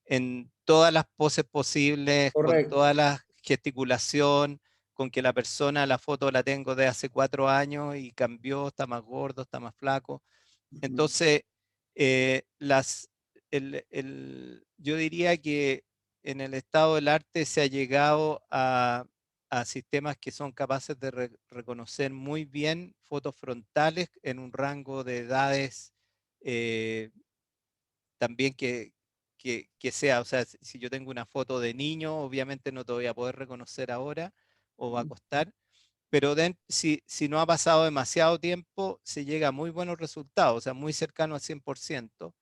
en todas las poses posibles, con Correcto. toda la gesticulación, con que la persona, la foto la tengo de hace 4 años y cambió, está más gordo, está más flaco. Entonces, yo diría que en el estado del arte se ha llegado a sistemas que son capaces de reconocer muy bien fotos frontales en un rango de edades también que sea, o sea, si yo tengo una foto de niño, obviamente no te voy a poder reconocer ahora o va a costar, pero si no ha pasado demasiado tiempo, se llega a muy buenos resultados, o sea, muy cercano al 100%.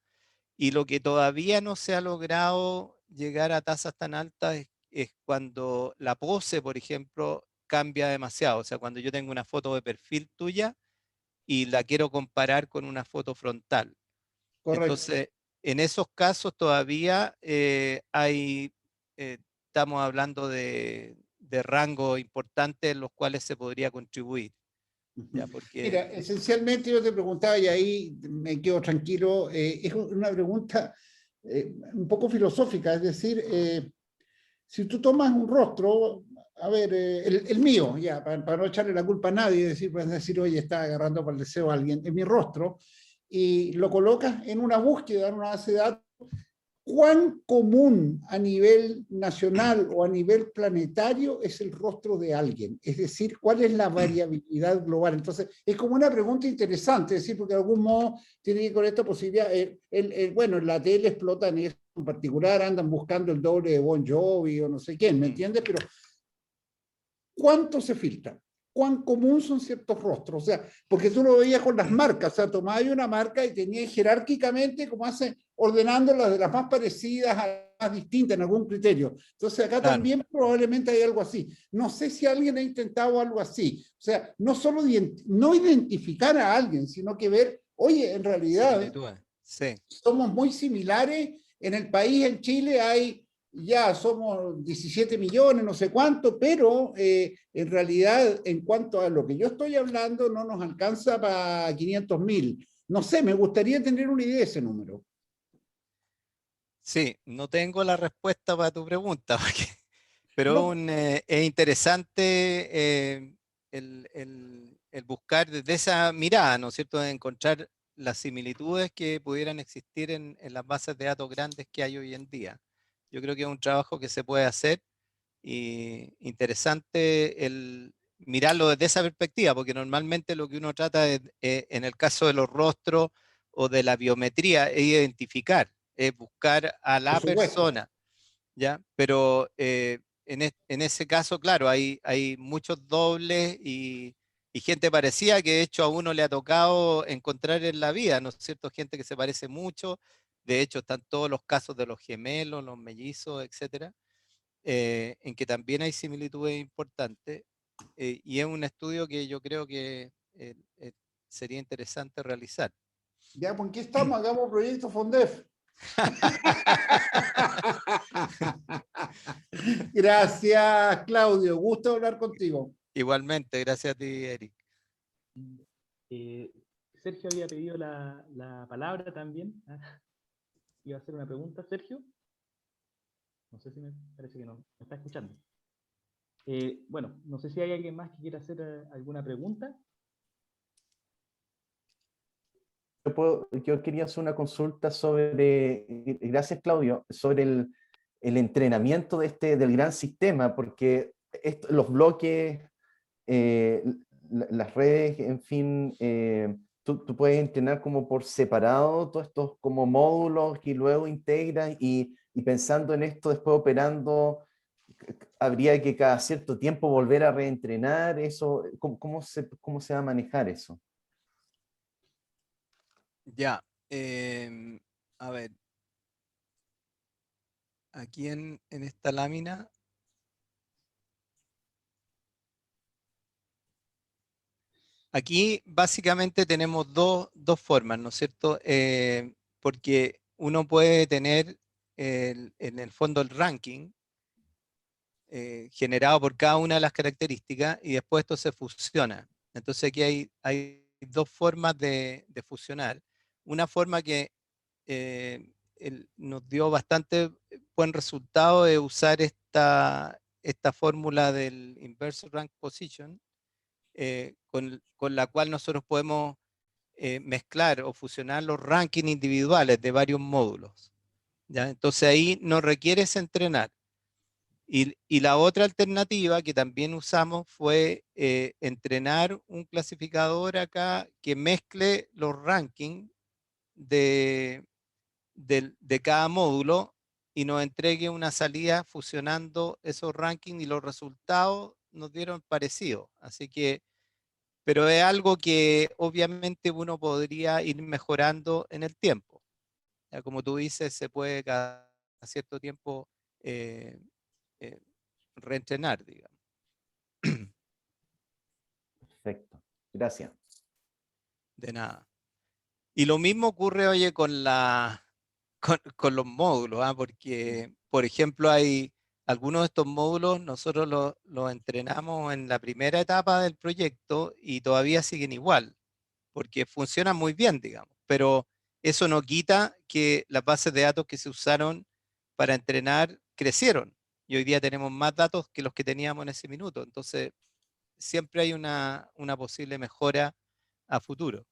Y lo que todavía no se ha logrado llegar a tasas tan altas es cuando la pose, por ejemplo, cambia demasiado. O sea, cuando yo tengo una foto de perfil tuya y la quiero comparar con una foto frontal. Correcto. Entonces, en esos casos todavía estamos hablando de rangos importantes en los cuales se podría contribuir. ¿Ya? Mira, Porque esencialmente yo te preguntaba, y ahí me quedo tranquilo, es una pregunta un poco filosófica, es decir, si tú tomas un rostro, a ver, el mío, ya, para no echarle la culpa a nadie, decir, oye, está agarrando para el deseo a alguien, en mi rostro, y lo colocas en una búsqueda, en una base de datos, ¿cuán común a nivel nacional o a nivel planetario es el rostro de alguien? Es decir, ¿cuál es la variabilidad global? Entonces, es como una pregunta interesante, es decir, porque de algún modo tiene que ir con esta posibilidad. Bueno, en la tele explotan eso en particular, andan buscando el doble de Bon Jovi o no sé quién, ¿me entiendes? Pero ¿cuánto se filtra? ¿Cuán común son ciertos rostros? O sea, porque tú lo veías con las marcas, o sea, tomabas una marca y tenías jerárquicamente, como hacen, ordenándolas de las más parecidas a las más distintas en algún criterio. Entonces acá Claro. también probablemente hay algo así. No sé si alguien ha intentado algo así. O sea, no solo no identificar a alguien, sino que ver, oye, en realidad Similitudes. Sí. somos muy similares. En el país, en Chile, ya somos 17 millones, no sé cuánto, pero en realidad, en cuanto a lo que yo estoy hablando, no nos alcanza para 500.000. No sé, me gustaría tener una idea de ese número. Sí, no tengo la respuesta para tu pregunta, pero No, es interesante el buscar desde esa mirada, ¿no es cierto?, de encontrar las similitudes que pudieran existir en las bases de datos grandes que hay hoy en día. Yo creo que es un trabajo que se puede hacer y interesante el mirarlo desde esa perspectiva, porque normalmente lo que uno trata en el caso de los rostros o de la biometría es identificar, es buscar a por la supuesto. persona, ¿ya? Pero en ese caso, claro, hay muchos dobles y gente parecida que de hecho a uno le ha tocado encontrar en la vida, ¿no es cierto? Gente que se parece mucho, de hecho están todos los casos de los gemelos, los mellizos, etcétera, en que también hay similitudes importantes, y es un estudio que yo creo que sería interesante realizar. Ya, ¿por qué estamos? Hagamos proyecto FONDEF. Gracias, Claudio. Gusto hablar contigo. Igualmente, gracias a ti, Eric. Eh, Sergio había pedido la palabra también. Iba a hacer una pregunta, Sergio. No sé si me parece que no. ¿Me está escuchando? Bueno, no sé si hay alguien más que quiera hacer alguna pregunta. Yo quería hacer una consulta sobre, gracias Claudio, sobre el entrenamiento del gran sistema, porque los bloques, las redes, en fin, tú puedes entrenar como por separado todos estos como módulos y luego integras y pensando en esto, después operando, habría que cada cierto tiempo volver a reentrenar eso. ¿Cómo se va a manejar eso? Ya, a ver, aquí en esta lámina, aquí básicamente tenemos dos formas, ¿no es cierto? Porque uno puede tener en el fondo el ranking generado por cada una de las características y después esto se fusiona. Entonces aquí hay dos formas de fusionar. Una forma que nos dio bastante buen resultado es usar esta fórmula del Inverse Rank Position, con la cual nosotros podemos mezclar o fusionar los rankings individuales de varios módulos, ¿ya? Entonces ahí no requieres entrenar. Y la otra alternativa que también usamos fue entrenar un clasificador acá que mezcle los rankings de cada módulo y nos entregue una salida fusionando esos rankings, y los resultados nos dieron parecidos. Así que, pero es algo que obviamente uno podría ir mejorando en el tiempo. Ya, como tú dices, se puede cada cierto tiempo eh, eh, reentrenar, digamos. Perfecto, gracias. De nada. Y lo mismo ocurre, oye, con los módulos, ¿ah? Porque, por ejemplo, hay algunos de estos módulos, nosotros los entrenamos en la primera etapa del proyecto y todavía siguen igual, porque funcionan muy bien, digamos. Pero eso no quita que las bases de datos que se usaron para entrenar crecieron y hoy día tenemos más datos que los que teníamos en ese minuto. Entonces, siempre hay una posible mejora a futuro.